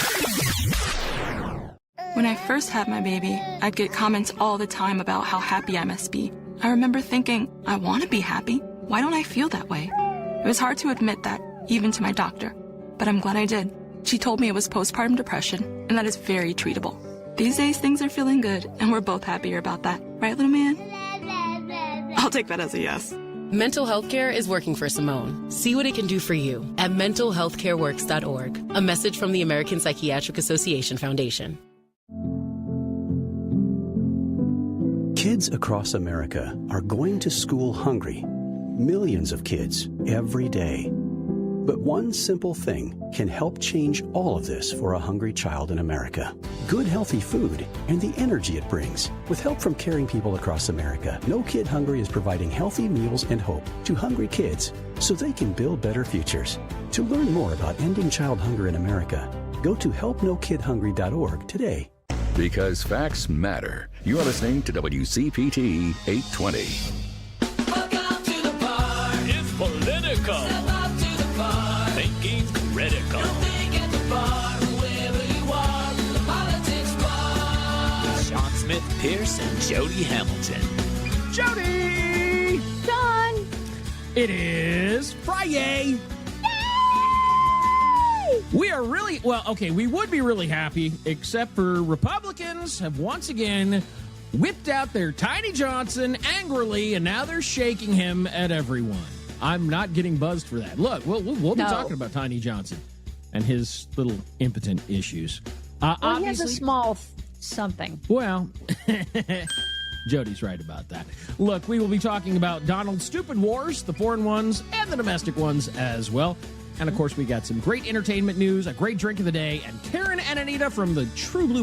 When I first had my baby, I'd get comments all the time about how happy I must be. I remember thinking, I want to be happy. Why don't I feel that way? It was hard to admit that, even to my doctor. but I'm glad I did. She told me it was postpartum depression, and that is very treatable. These days, things are feeling good, and we're both happier about that. Right, little man? I'll take that as a yes. Mental health care is working for Simone. See what it can do for you at mentalhealthcareworks.org. A message from the American Psychiatric Association Foundation. Kids across America are going to school hungry. Millions of kids every day. But one simple thing can help change all of this for a hungry child in America. Good, healthy food and the energy it brings. With help from caring people across America, No Kid Hungry is providing healthy meals and hope to hungry kids so they can build better futures. To learn more about ending child hunger in America, go to helpnokidhungry.org today. Because facts matter. You are listening to WCPT 820. Welcome to the bar. It's political. Step up to the bar. Thinking critical. You'll think at the bar, whoever you are, the politics bar. With Sean Smith, Pierce, and Jody Hamilton. Jody! Sean! It is Friday. We are really, well, okay, we would be really happy, except for Republicans have once again whipped out their Tiny Johnson angrily, and now they're shaking him at everyone. I'm not getting buzzed for that. Look, we'll be talking about Tiny Johnson and his little impotent issues. Well, he has a small something. Well, Jody's right about that. Look, we will be talking about Donald's stupid wars, the foreign ones, and the domestic ones as well. And, of course, we got some great entertainment news, a great drink of the day, and Karen and Anita from the True Blue